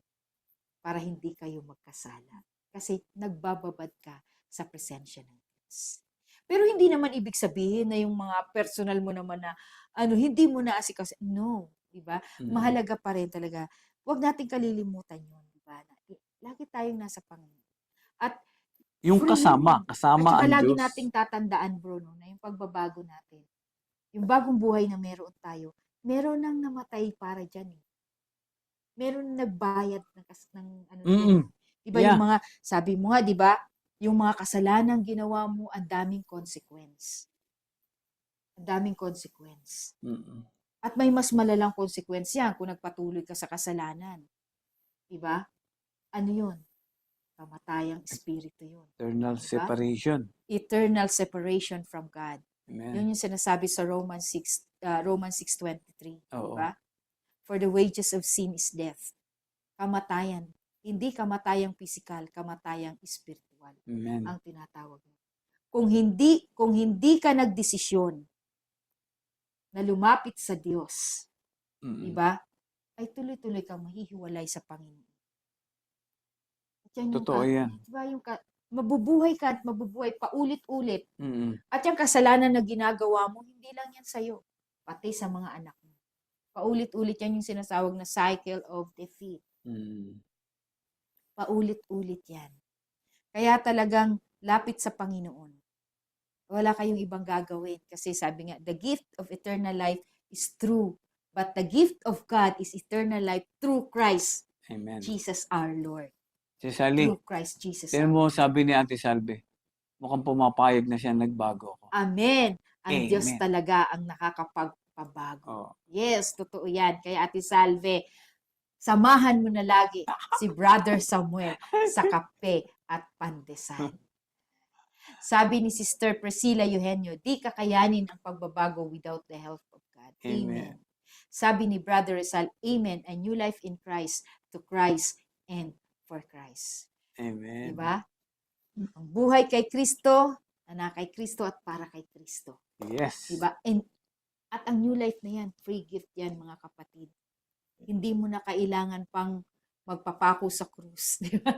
para hindi kayo magkasala. Kasi nagbababad ka sa presensya ng Diyos. Pero hindi naman ibig sabihin na yung mga personal mo naman na hindi mo na asikaso. No, di ba? Mahalaga pa rin talaga. Huwag nating kalilimutan yun, di ba? Lagi tayong nasa Panginoon. At yung kasama at ang lagi Diyos. nating tatandaan, Bruno, na yung pagbabago natin, yung bagong buhay na meron tayo, meron nang namatay para dyan eh. Meron nagbayad ng diba yung mga, sabi mo nga, diba, yung mga kasalanan ginawa mo, ang daming consequence. Ang daming consequence. At may mas malalang consequence yan kung nagpatuloy ka sa kasalanan. Diba? Ano yun? Kamatayang espiritu yun. Eternal diba? separation. Eternal separation from God. Amen. Yun yung sinasabi sa Romans 6:23, di Oo. ba? For the wages of sin is death. Kamatayan. Hindi kamatayang physical, kamatayang spiritual Amen. ang tinatawag mo. Kung hindi ka nagdesisyon na lumapit sa Diyos, di Mm. ba? Ay tuloy-tuloy kang mahihiwalay sa Panginoon. At yan yung Totoo yan. di ba, mabubuhay ka at mabubuhay paulit-ulit. Mm. At yung kasalanan na ginagawa mo, hindi lang yan sa'yo, pati sa mga anak mo. Paulit-ulit yan yung sinasawag na cycle of defeat. Mm. Paulit-ulit yan. Kaya talagang lapit sa Panginoon. Wala kayong ibang gagawin. Kasi sabi nga, the gift of eternal life is true. But the gift of God is eternal life through Christ Amen. Jesus our Lord. Si Sally, Through Christ Jesus tingnan our mo Lord. sabi ni Ate Salve, mukhang pumapayag na siya nagbago ako. Amen. Ang Diyos Amen. talaga ang nakakapagpabago. Oo. Yes, totoo yan. Kaya Ate Salve, samahan mo na lagi si Brother Samuel sa kape at pandesal. Sabi ni Sister Priscilla Eugenio, di kakayanin ang pagbabago without the help of God. Amen. Amen. Sabi ni Brother Rizal, Amen. A new life in Christ, to Christ, and for Christ. Amen. Diba? Ang buhay kay Kristo, na kay Kristo at para kay Kristo. Yes. Diba? At ang new life na yan, free gift yan mga kapatid. Hindi mo na kailangan pang magpapako sa krus. Diba?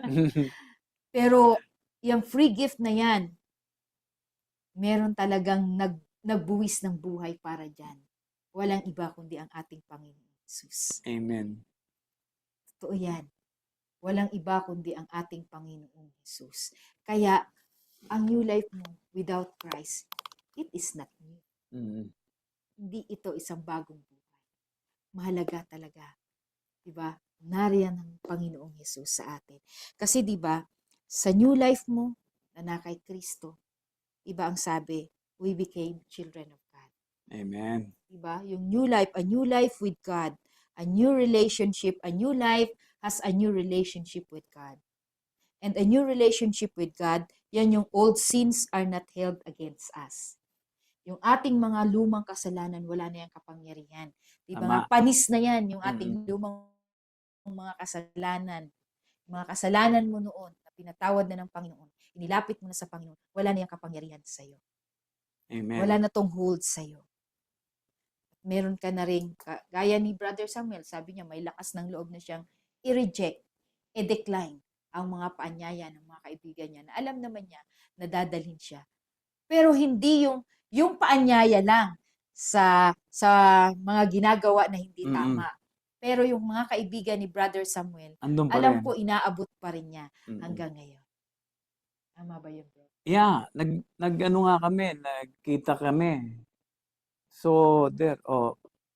Pero yung free gift na yan, meron talagang nagbuwis ng buhay para dyan. Walang iba kundi ang ating Panginoon Jesus. Amen. Totoo yan. Walang iba kundi ang ating Panginoong Jesus. Kaya, ang new life mo without Christ, it is not new. Mm. Hindi ito isang bagong buhay. Mahalaga talaga. Diba? Nariyan ang Panginoong Jesus sa atin. Kasi diba, sa new life mo, na kay Kristo, iba ang sabi, we became children of God. Amen. Diba? Yung new life, a new life with God, a new relationship, a new life has a new relationship with God. And a new relationship with God, yan yung old sins are not held against us. Yung ating mga lumang kasalanan, wala na yung kapangyarihan. Diba nga, Tama. panis na yan, yung ating lumang mga kasalanan. Mga kasalanan mo noon, na pinatawad na ng Panginoon, inilapit mo na sa Panginoon, wala na yung kapangyarihan sa'yo. Amen. Wala na tong hold sa'yo. Meron ka na rin, gaya ni Brother Samuel, sabi niya, may lakas ng loob na siyang i-reject, i-decline ang mga paanyaya ng mga kaibigan niya na alam naman niya na dadalhin siya. Pero hindi yung paanyaya lang sa mga ginagawa na hindi tama. Pero yung mga kaibigan ni Brother Samuel, Andun pa alam rin. ko inaabot pa rin niya Mm. hanggang ngayon. Tama ba yun, bro? Yeah, nag-ano nga kami, nagkita kami. So,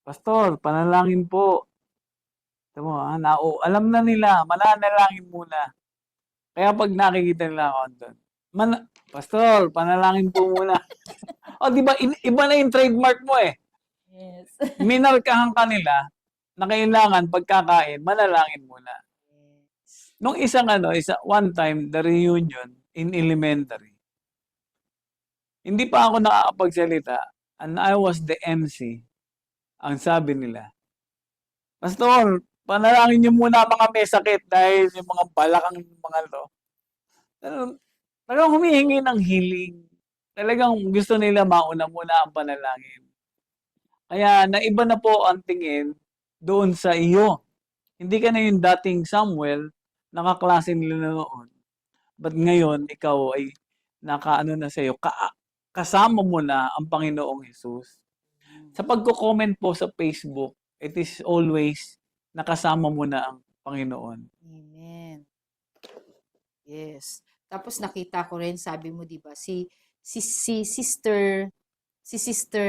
Pastor, panalangin po. Tama, alam na nila, mananalangin muna. Kaya pag nakikita nila ako doon, Pastor, panalangin po muna. O, di ba, iba na yung trademark mo eh. Yes. Minarkahan ka nila na kailangan pagkakain, manalangin muna. Yes. Nung one time, the reunion in elementary, hindi pa ako nakakapagsalita and I was the MC. Ang sabi nila, Pastor, panalangin niyo muna mga may sakit dahil yung mga balakang mga talagang humihingi ng healing. Talagang gusto nila mauna muna ang panalangin. Kaya naiba na po ang tingin doon sa iyo. Hindi ka na yung dating Samuel, nakaklase nila noon. But ngayon, ikaw ay nakaano na sa iyo, kasama mo na ang Panginoong Jesus. Sa pagko-comment po sa Facebook, it is always nakasama mo na ang Panginoon. Amen. Yes. Tapos nakita ko rin, sabi mo, di ba, si Sister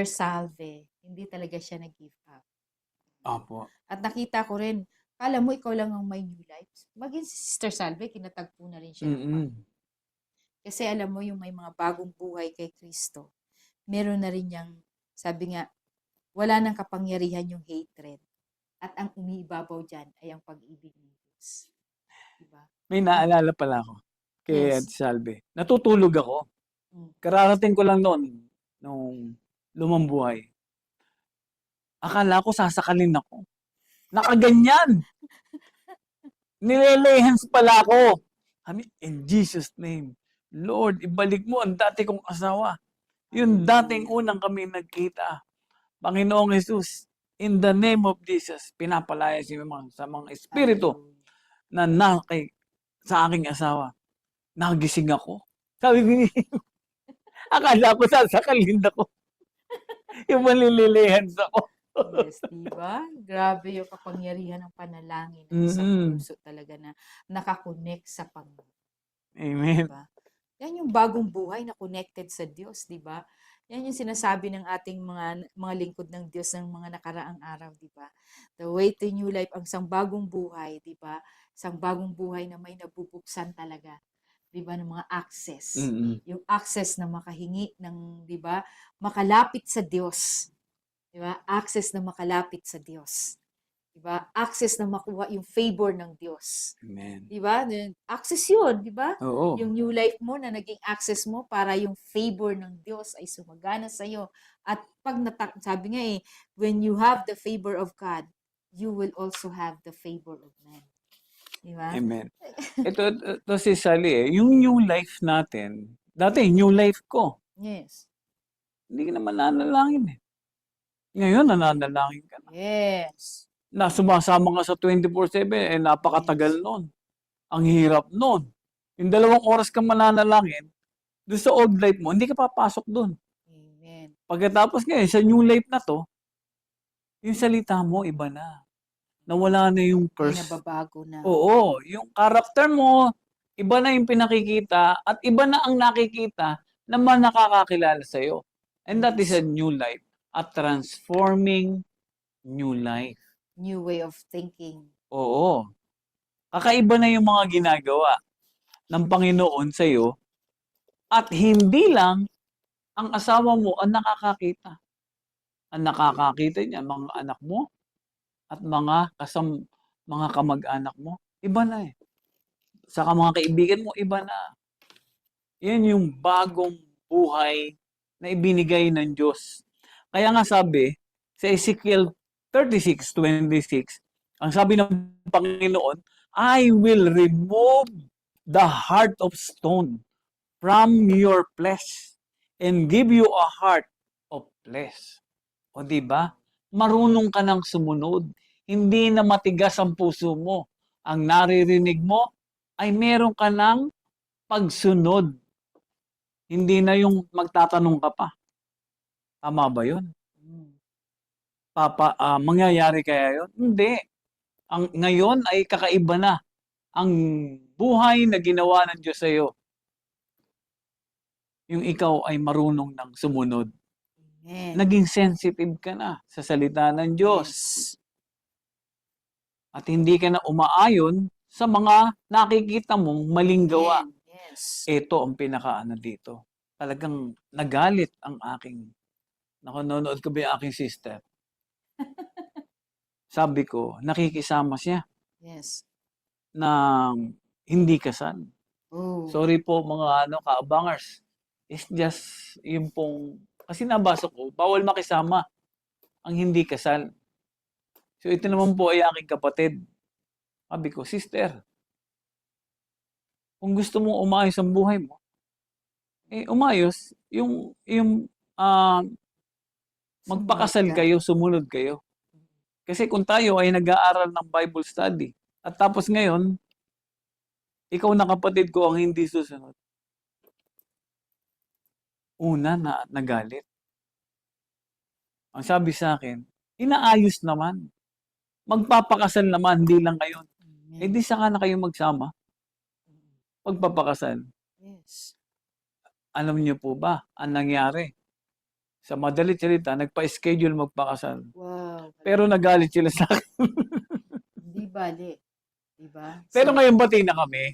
Salve, hindi talaga siya nag-give up. Opo. At nakita ko rin, kala mo ikaw lang ang may new life. Maging si Sister Salve, kinatagpo na rin siya. Kasi alam mo, yung may mga bagong buhay kay Kristo, meron na rin niyang, sabi nga, wala nang kapangyarihan yung hatred. At ang umiibabaw dyan ay ang pag-ibig ng Diyos. Diba? May naalala pala ako kay Yes. Ed Salve. Natutulog ako. Mm. Kararating ko lang noon. nung lumang buhay. Akala ko sasakalin ako. Nakaganyan. Nilelay hands pala ako. In Jesus' name, Lord, ibalik mo ang dati kong asawa. Yung dating unang kami nagkita. Panginoong Jesus, in the name of Jesus, pinapalaya sa mga espiritu na sa aking asawa. Nagising ako. Sabi ko, akala ko sasakalin ako. Yung manlilihan ako. Yes, di ba? Grabe yung kapangyarihan ng panalangin ng isang puso talaga na nakakonect sa Panginoon. Amen. Diba? Yan yung bagong buhay na connected sa Diyos, di ba? Yan yung sinasabi ng ating mga lingkod ng Diyos ng mga nakaraang araw, di ba? The way to new life, ang isang bagong buhay, di ba? Isang bagong buhay na may nabubuksan talaga, di ba, ng mga access. Yung access na makahingi ng, di ba, makalapit sa Diyos. Di ba? Access na makalapit sa Diyos. Di ba? Access na makuha yung favor ng Diyos. Amen. Di ba? Access yun, di ba? Oo. Yung new life mo na naging access mo para yung favor ng Diyos ay sumagana sa iyo. At pag sabi nga when you have the favor of God, you will also have the favor of men. Di ba? Amen. Ito si Sally yung new life natin, dati new life ko. Yes. Hindi ka naman nanalangin Ngayon, nananalangin ka na. Yes. Na sumasama ka sa 24/7, napakatagal nun. Ang hirap nun. Yung 2 oras kang mananalangin, doon sa old life mo, hindi ka papasok doon. Amen. Pagkatapos ngayon, sa new life na to, yung salita mo, iba na. Nawala na yung Ay, curse. nababago na. Oo, yung character mo, iba na yung pinakikita, at iba na ang nakikita na nakakakilala sa'yo. And that is a new life. A transforming new life. New way of thinking. Oo. Kakaiba na yung mga ginagawa ng Panginoon sa iyo at hindi lang ang asawa mo ang nakakakita. Ang nakakakita niya mga anak mo at mga kamag-anak mo. Iba na Saka mga kaibigan mo, iba na. Yan yung bagong buhay na ibinigay ng Diyos. Kaya nga sabi, sa Ezekiel 36:26, ang sabi ng Panginoon, I will remove the heart of stone from your flesh and give you a heart of flesh. O diba? Marunong ka ng sumunod. Hindi na matigas ang puso mo. Ang naririnig mo ay meron ka ng pagsunod. Hindi na yung magtatanong ka pa. Tama ba yun? Mangyayari kaya yun? Hindi. Ngayon ay kakaiba na. Ang buhay na ginawa ng Diyos sa iyo. Yung ikaw ay marunong ng sumunod. Amen. Naging sensitive ka na sa salita ng Diyos. Yes. At hindi ka na umaayon sa mga nakikita mong maling gawa. Yes. Ito ang pinakaano dito. Talagang nagalit ang aking, nanonood ko ba yung aking sister? Sabi ko, nakikisama siya Yes. na hindi kasal. Oh. Sorry po mga kaabangers. It's just yung pong, kasi nabasa ko, bawal makisama ang hindi kasal. So ito naman po ay aking kapatid. Sabi ko, sister, kung gusto mong umayos ang buhay mo, umayos, yung magpakasal kayo, sumunod kayo. Kasi kung tayo ay nag-aaral ng Bible study, at tapos ngayon, ikaw na kapatid ko ang hindi susunod. Una na nagalit. Ang sabi sa akin, inaayos naman. Magpapakasal naman, hindi lang ngayon. Di saka na kayo magsama. Pagpapakasal. Yes. Alam niyo po ba, ang nangyari? Sa madalit salita, nagpa-schedule magpakasal. Wow. Pero nagalit sila sa akin. Hindi bali. Diba? Pero ngayon bati na kami.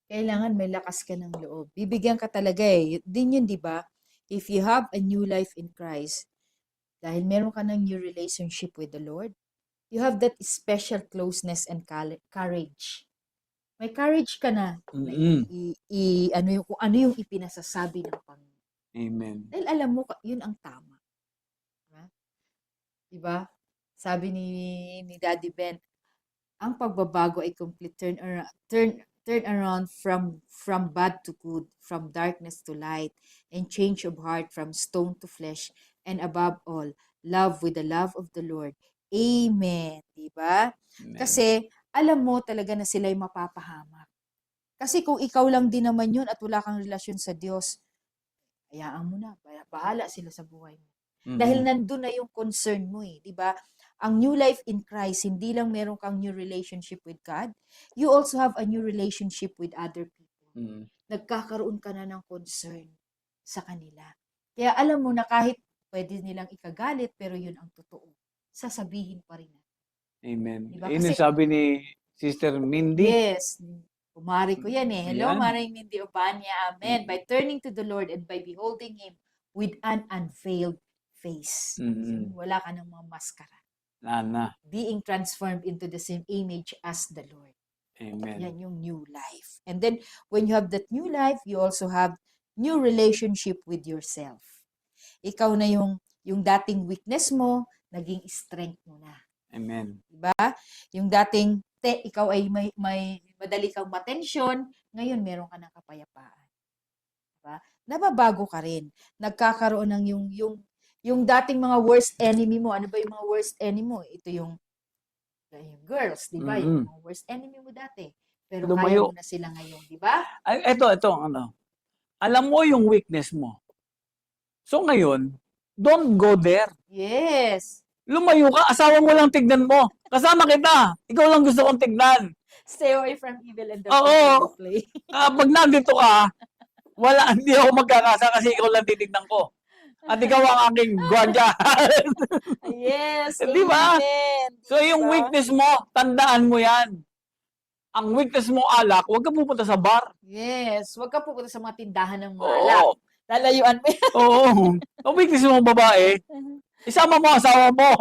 Kailangan may lakas ka ng loob. Bibigyan ka talaga Din yun, di ba? If you have a new life in Christ, dahil meron ka ng new relationship with the Lord, you have that special closeness and courage. May courage ka na. Kung ano yung ipinasasabi ng Panginoon. Amen. Dahil alam mo, yun ang tama. Diba? Diba? Sabi ni Daddy Ben, ang pagbabago ay complete turn around from bad to good, from darkness to light, and change of heart from stone to flesh, and above all, love with the love of the Lord. Amen. Diba? Amen. Kasi alam mo talaga na sila'y mapapahamak. Kasi kung ikaw lang din naman yun at wala kang relasyon sa Diyos, hayaan mo na. Bahala sila sa buhay mo. Dahil nandun na yung concern mo eh, di ba? Ang new life in Christ, hindi lang meron kang new relationship with God, you also have a new relationship with other people. Nagkakaroon ka na ng concern sa kanila. Kaya alam mo na kahit pwede nilang ikagalit, pero yun ang totoo. Sasabihin pa rin. Amen. Diba? Yun Kasi, yung sabi ni Sister Mindy. yes, kumari ko yan eh. Hello, Ayan. Maring Mindy Obanya. Amen. By turning to the Lord and by beholding Him with an unveiled face. So, wala ka ng mga maskara. Nana. Being transformed into the same image as the Lord. Amen. Yan yung new life. And then, when you have that new life, you also have new relationship with yourself. Ikaw na yung dating weakness mo, naging strength mo na. Amen. Diba? Yung dating ikaw ay may madali kang matensyon, ngayon meron ka ng kapayapaan. Diba? Nababago ka rin. Nagkakaroon ng yung dating mga worst enemy mo. Ano ba yung mga worst enemy mo? Ito yung girls, di ba? Yung mga worst enemy mo dati. Pero Lumayo. kaya mo na sila ngayon, di ba? Ay, ito, ano. Alam mo yung weakness mo. So ngayon, don't go there. Yes. Lumayo ka, asawa mo lang tignan mo. Kasama kita. Ikaw lang gusto kong tignan. Stay away from evil and the Oo. play. Pag nandito ka, hindi ako magkakasa kasi ikaw lang titignan ko. At ikaw ang aking gwardya. Yes. Di ba? Amen. So yung weakness mo, tandaan mo yan. Ang weakness mo alak, huwag ka pupunta sa bar. Yes. Huwag ka pupunta sa mga tindahan ng mga alak. Oo. Lalayuan mo yan. Oo. Ang weakness mo babae, isama mo asawa mo.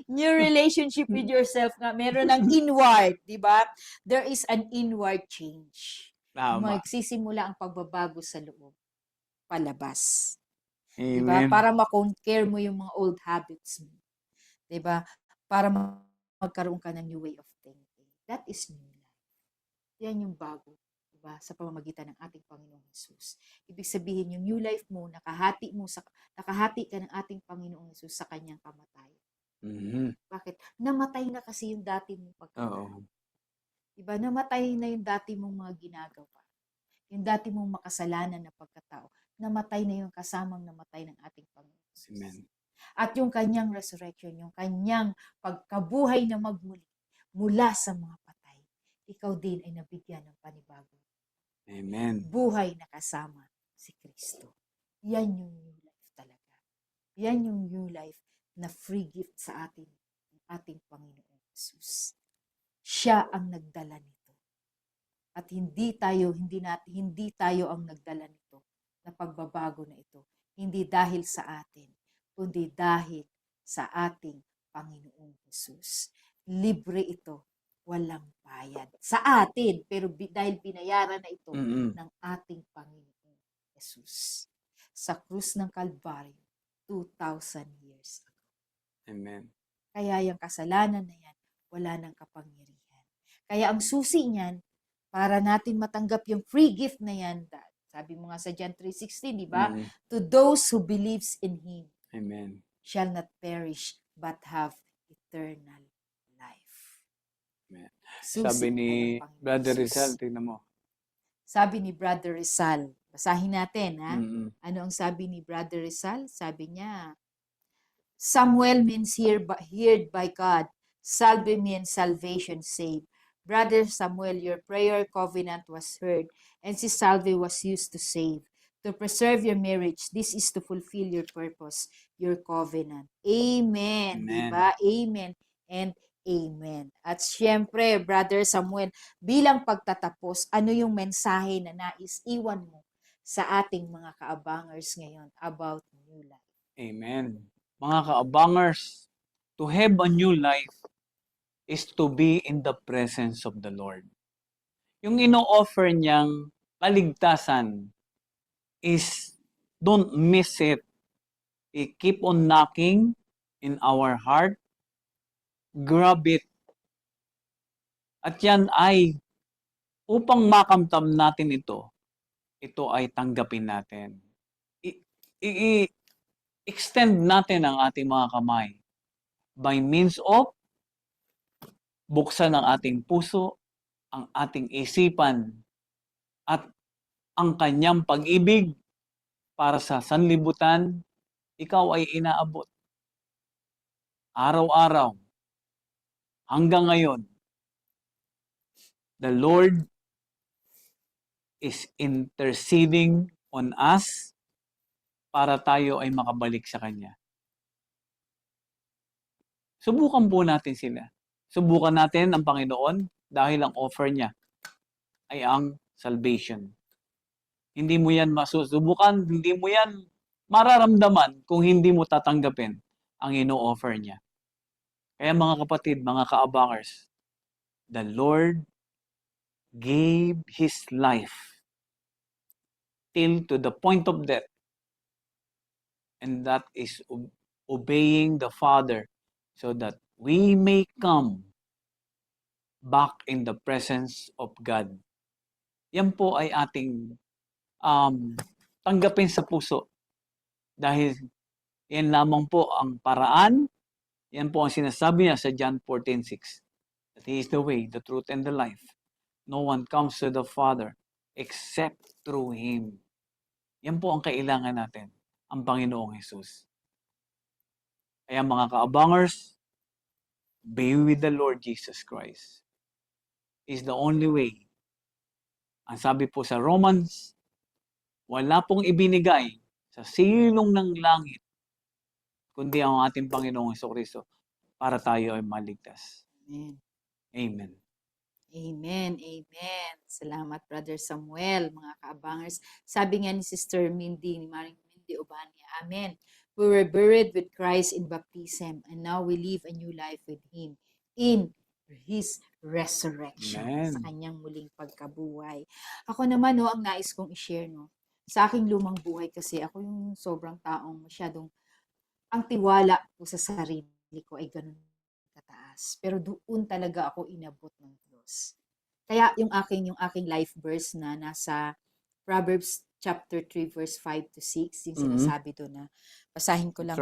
New relationship with yourself nga. Meron ng inward, di ba? There is an inward change. Tama. Magsisimula ang pagbabago sa loob. Palabas. Amen. Diba? Para ma-conquer mo yung mga old habits mo. Diba? Para magkaroon ka ng new way of thinking. That is new life. Yan yung bago. Diba? Sa pamamagitan ng ating Panginoong Jesus. Ibig sabihin, yung new life mo, nakahati ka ng ating Panginoong Jesus sa kanyang kamatayan. Bakit? Namatay na kasi yung dati mong pagkatao. Diba? Namatay na yung dati mong mga ginagawa. Yung dati mong makasalanan na pagkatao. Namatay na yung kasamang namatay ng ating Panginoon. Amen. At yung kanyang resurrection, yung kanyang pagkabuhay na magmuli mula sa mga patay, ikaw din ay nabigyan ng panibago. Amen. Buhay na kasama si Kristo. Yan yung new life talaga. Yan yung new life na free gift sa atin ng ating Panginoon Jesus. Siya ang nagdala nito. At hindi tayo ang nagdala nito na pagbabago na ito. Hindi dahil sa atin, kundi dahil sa ating Panginoong Jesus. Libre ito, walang bayad. Sa atin, pero dahil binayaran na ito ng ating Panginoong Jesus. Sa krus ng Kalbaryo, 2,000 years ago. Amen. Kaya yung kasalanan na yan, wala nang kapangyarihan. Kaya ang susi niyan, para natin matanggap yung free gift na yan, sabi mo nga sa John 3:16, di ba? To those who believes in Him, Amen. shall not perish, but have eternal life. Amen. Susi Sabi ni ay ang Panginoon Brother Jesus. Rizal, tingnan mo. Sabi ni Brother Rizal, basahin natin, ha? Mm-mm. Ano ang sabi ni Brother Rizal? Sabi niya, Samuel means heard by God. Salve means salvation saved. Brother Samuel, your prayer covenant was heard, and si salve was used to save. To preserve your marriage, this is to fulfill your purpose, your covenant. Amen. Amen. Diba? Amen and amen. At syempre, Brother Samuel, bilang pagtatapos, ano yung mensahe na nais iwan mo sa ating mga kaabangers ngayon about new life? Amen. Mga kaabangers, to have a new life is to be in the presence of the Lord. Yung ino-offer niyang kaligtasan is, don't miss it. Keep on knocking in our heart. Grab it. At yan ay, upang makamtam natin ito ay tanggapin natin. I-extend natin ang ating mga kamay by means of buksan ang ating puso, ang ating isipan, at ang kanyang pag-ibig para sa sanlibutan, ikaw ay inaabot. Araw-araw, hanggang ngayon, the Lord is interceding on us para tayo ay makabalik sa Kanya. Subukan po natin sila. Subukan natin ang Panginoon dahil ang offer niya ay ang salvation. Hindi mo yan masusubukan, hindi mo yan mararamdaman kung hindi mo tatanggapin ang ino-offer niya. Kaya mga kapatid, mga kaabangers, the Lord gave His life till to the point of death. And that is obeying the Father so that we may come back in the presence of God. Yan po ay ating tanggapin sa puso. Dahil yan lamang po ang paraan, yan po ang sinasabi niya sa John 14:6. That He is the way, the truth, and the life. No one comes to the Father except through Him. Yan po ang kailangan natin, ang Panginoong Jesus. Kaya mga kaabangers, be with the Lord Jesus Christ. Is the only way. Ang sabi po sa Romans, wala pong ibinigay sa silong ng langit, kundi ang ating Panginoong Jesucristo para tayo ay maligtas. Amen. Amen. Amen. Amen. Salamat, Brother Samuel, mga kaabangers. Sabi nga ni Sister Mindy, ni Maring Mindy Obania, Amen. We were buried with Christ in baptism, and now we live a new life with Him in His resurrection. Amen. Sa kanyang muling pagkabuhay. Ako naman, ang nais kong i-share, sa aking lumang buhay kasi ako yung sobrang taong masyadong, ang tiwala ko sa sarili ko ay ganun kataas. Pero doon talaga ako inabot ng Diyos. Kaya yung aking life verse na nasa Proverbs chapter 3 verse 5 to 6, yung sinasabi doon na, basahin ko lang.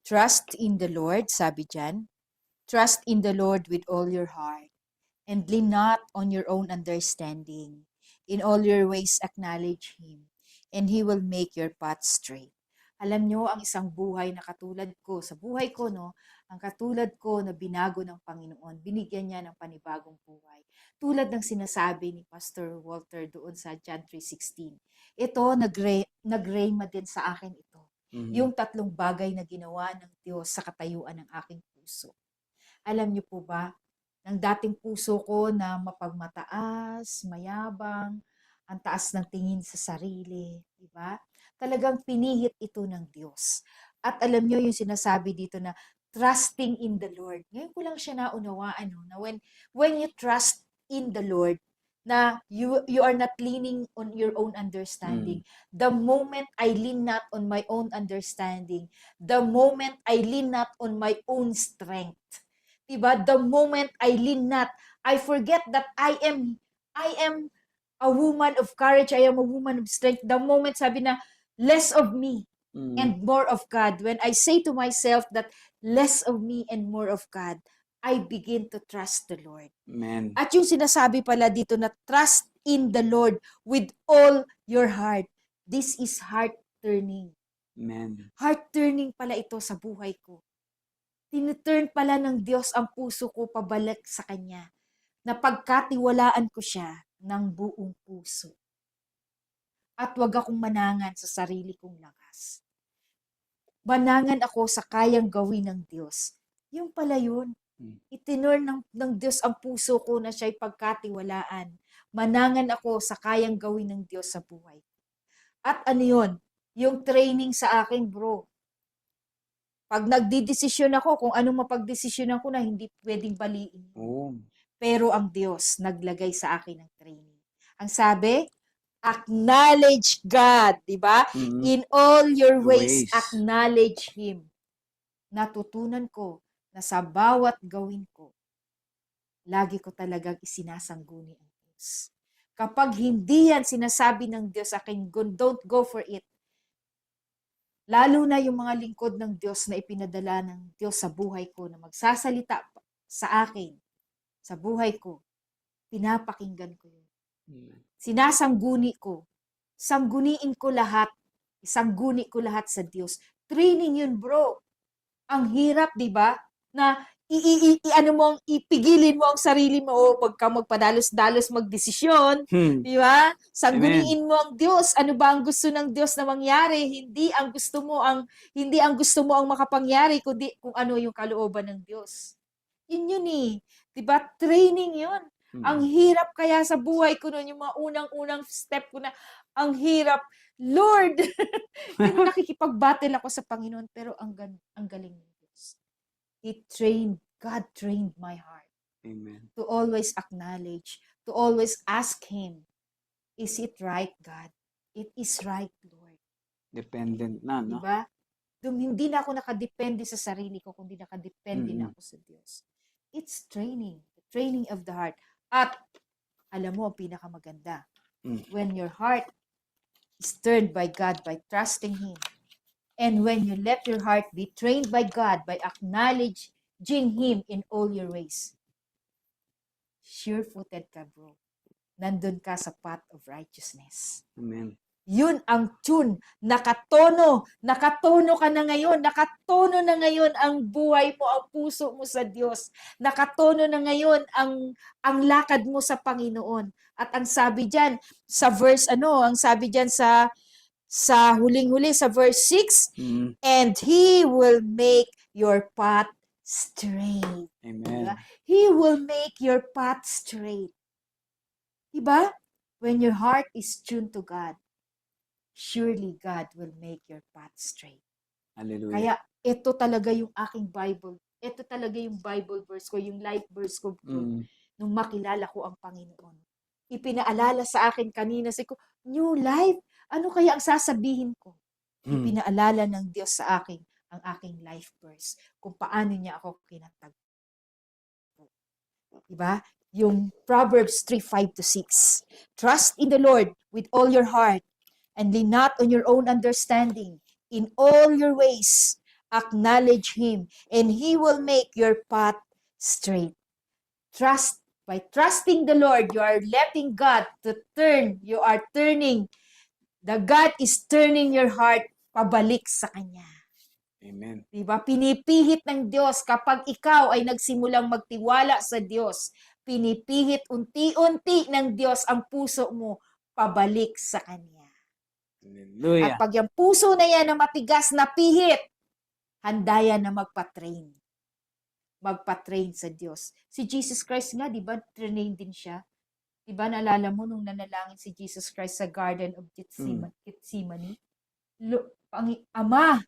Trust in the Lord, sabi dyan. Trust in the Lord with all your heart, and lean not on your own understanding. In all your ways acknowledge Him, and He will make your path straight. Alam nyo, ang isang buhay na katulad ko, sa buhay ko, ang katulad ko na binago ng Panginoon, binigyan niya ng panibagong buhay. Tulad ng sinasabi ni Pastor Walter doon sa John 3:16. Ito, nag-rema din sa akin ito. Yung 3 bagay na ginawa ng Diyos sa katayuan ng aking puso. Alam niyo po ba, ng dating puso ko na mapagmataas, mayabang, ang taas ng tingin sa sarili, di ba? Talagang pinihit ito ng Diyos. At alam niyo yung sinasabi dito na trusting in the Lord. Ngayon ko lang siya naunawaan, na when you trust in the Lord, na you are not leaning on your own understanding. The moment I lean not on my own understanding, the moment I lean not on my own strength, diba? The moment I lean not, I forget that I am a woman of courage, I am a woman of strength. The moment sabi na, less of me and more of God. When I say to myself that less of me and more of God, I begin to trust the Lord. Amen. At yung sinasabi pala dito na trust in the Lord with all your heart. This is heart-turning. Amen. Heart-turning pala ito sa buhay ko. Tinuturn pala ng Diyos ang puso ko pabalik sa Kanya. Na pagkatiwalaan ko siya ng buong puso. At wag akong manangan sa sarili kong lakas. Manangan ako sa kayang gawin ng Diyos. Yung pala yun. Itinurn ng Diyos ang puso ko na siya'y pagkatiwalaan. Manangan ako sa kayang gawin ng Diyos sa buhay. At ano yun? Yung training sa akin, bro. Pag nagdidesisyon ako, kung anong mapagdesisyonan ko na hindi pwedeng baliin. Oh. Pero ang Diyos naglagay sa akin ng training. Ang sabi, Acknowledge God, di ba? Mm. In all your ways, Ways. acknowledge Him. Natutunan ko na sa bawat gawin ko, lagi ko talagang isinasangguni ang Diyos. Kapag hindi yan sinasabi ng Diyos sa akin, don't go for it. Lalo na yung mga lingkod ng Diyos na ipinadala ng Diyos sa buhay ko na magsasalita sa akin, sa buhay ko, pinapakinggan ko yun. Sinasangguni ko. Sangguniin ko lahat. Isangguni ko lahat sa Diyos. Training yun, bro. Ang hirap, di ba? Na ano mo, ipigilin mo ang sarili mo, huwag ka magpadalos-dalos magdesisyon, di ba? Sangguniin mo ang Diyos. Ano ba ang gusto ng Diyos na mangyari? Hindi ang gusto mo ang makapangyari, kundi kung ano yung kalooban ng Diyos. Yun eh. Di ba? Training yun. Ang hirap kaya sa buhay ko noon, yung mga unang-unang step ko na, ang hirap. Lord, pero nakikipag-battle ako sa Panginoon, pero ang galing ng Diyos. God trained my heart. Amen. To always acknowledge, to always ask Him, is it right, God? It is right, Lord. Dependent na, no? Diba? Hindi na ako nakadepende sa sarili ko, kundi nakadepende na ako sa Diyos. It's training. The training of the heart. At, alam mo, ang pinakamaganda. When your heart is turned by God by trusting Him, and when you let your heart be trained by God by acknowledging Him in all your ways, sure-footed ka, bro. Nandun ka sa path of righteousness. Amen. Yun ang tune. Nakatono ka na ngayon. Nakatono na ngayon ang buhay mo, ang puso mo sa Diyos. Nakatono na ngayon ang lakad mo sa Panginoon. At ang sabi diyan sa verse ang sabi diyan sa huling-huli sa verse 6, and He will make your path straight. Amen. Diba? He will make your path straight. Diba? When your heart is tuned to God, surely God will make your path straight. Hallelujah. Kaya ito talaga yung aking Bible. Ito talaga yung Bible verse ko, yung life verse ko nung makilala ko ang Panginoon. Ipinaalala sa akin kanina, ko, new life, ano kaya ang sasabihin ko? Ipinaalala ng Diyos sa akin ang aking life verse, kung paano niya ako kinatagpo. Diba? Yung Proverbs 3:5-6. Trust in the Lord with all your heart and lean not on your own understanding. In all your ways, acknowledge Him, and He will make your path straight. By trusting the Lord, you are letting God to turn. You are turning. God is turning your heart pabalik sa Kanya. Amen. Diba? Pinipihit ng Diyos kapag ikaw ay nagsimulang magtiwala sa Diyos. Pinipihit unti-unti ng Diyos ang puso mo pabalik sa Kanya. Hallelujah. At pag yung puso na yan na matigas na pihit, handa yan na magpa-train. Magpa-train sa Diyos. Si Jesus Christ nga, di ba, train din siya? Di ba, naalala mo nung nanalangin si Jesus Christ sa Garden of Gethsemane? Ama,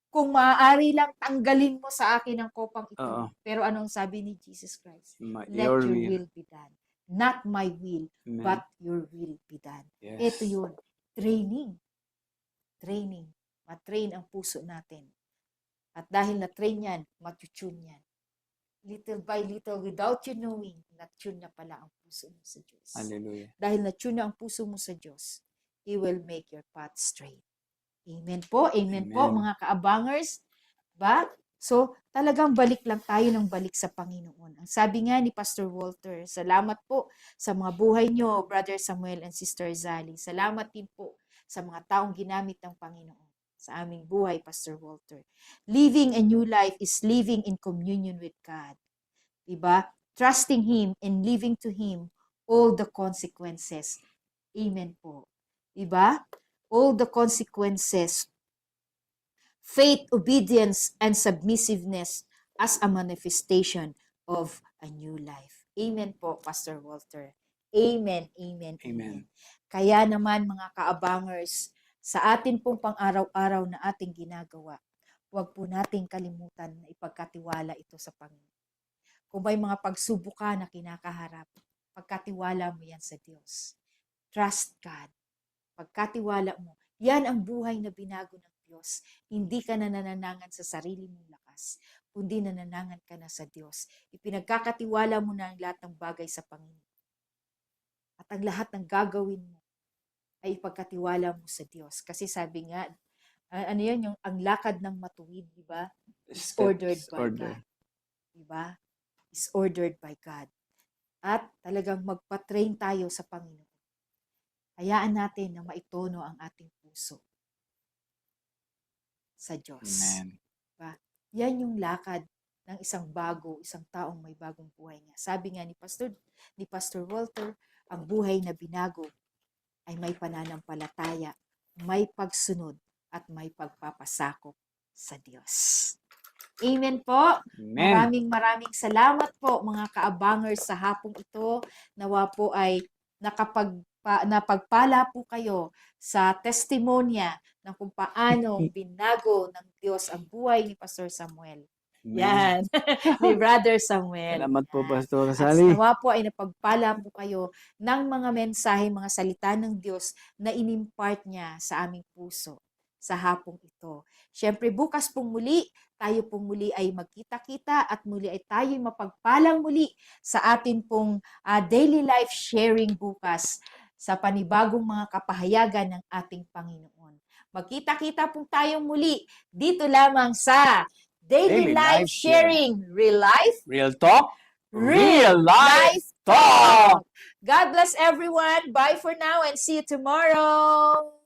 kung maaari lang tanggalin mo sa akin ang kopang ito. Pero anong sabi ni Jesus Christ? Let your will be done. Not my will, but your will be done. Yes. Ito yun. Training. Ma-train ang puso natin. At dahil na-train yan, matutune yan. Little by little, without you knowing, na-tune na pala ang puso mo sa Diyos. Hallelujah. Dahil na-tune na ang puso mo sa Diyos, He will make your path straight. Amen po. Amen po, mga kaabangers. Ba? So, talagang balik lang tayo ng balik sa Panginoon. Ang sabi nga ni Pastor Walter, salamat po sa mga buhay nyo, Brother Samuel and Sister Zali. Salamat din po sa mga taong ginamit ng Panginoon sa aming buhay, Pastor Walter. Living a new life is living in communion with God. Diba? Trusting Him and living to Him all the consequences. Amen po. Diba? All the consequences. Faith, obedience, and submissiveness as a manifestation of a new life. Amen po, Pastor Walter. Amen, amen, amen. Kaya naman, mga kaabangers, sa atin pong pang-araw-araw na ating ginagawa, huwag po nating kalimutan na ipagkatiwala ito sa Panginoon. Kung may mga pagsubok ka na kinakaharap, pagkatiwala mo yan sa Diyos. Trust God. pagkatiwala mo, yan ang buhay na binago ng Diyos. Hindi ka na nananangan sa sarili mong lakas, kundi nananangan ka na sa Diyos. Ipinagkakatiwala mo na ang lahat ng bagay sa Panginoon. At ang lahat ng gagawin mo ay ipagkatiwala mo sa Diyos. Kasi sabi nga, ano yan, yung ang lakad ng matuwid, di ba? Is ordered by God. Di ba? Is ordered by God. At talagang magpa-train tayo sa Panginoon. Hayaan natin na maitono ang ating puso sa Diyos. Amen. Yan yung lakad ng isang taong may bagong buhay nga. Sabi nga ni Pastor Walter, ang buhay na binago ay may pananampalataya, may pagsunod, at may pagpapasakop sa Diyos. Amen po. Amen. Maraming salamat po mga kaabangers sa hapong ito. Nawa po ay napagpala po kayo sa testimonya ng kung paano binago ng Diyos ang buhay ni Pastor Samuel. Yan. Ni Brother Samuel. Salamat po, Yan. Pastor At Sally. nawa po ay napagpala po kayo ng mga mensahe, mga salita ng Diyos na inimpart niya sa aming puso sa hapong ito. Siyempre, bukas pong muli, tayo pong muli ay magkita-kita at muli ay tayo mapagpalang muli sa atin pong daily life sharing bukas sa panibagong mga kapahayagan ng ating Panginoon. Magkita-kita po tayong muli dito lamang sa Daily Life Sharing. Real life, Real talk, real life life talk. God bless everyone. Bye for now and see you tomorrow.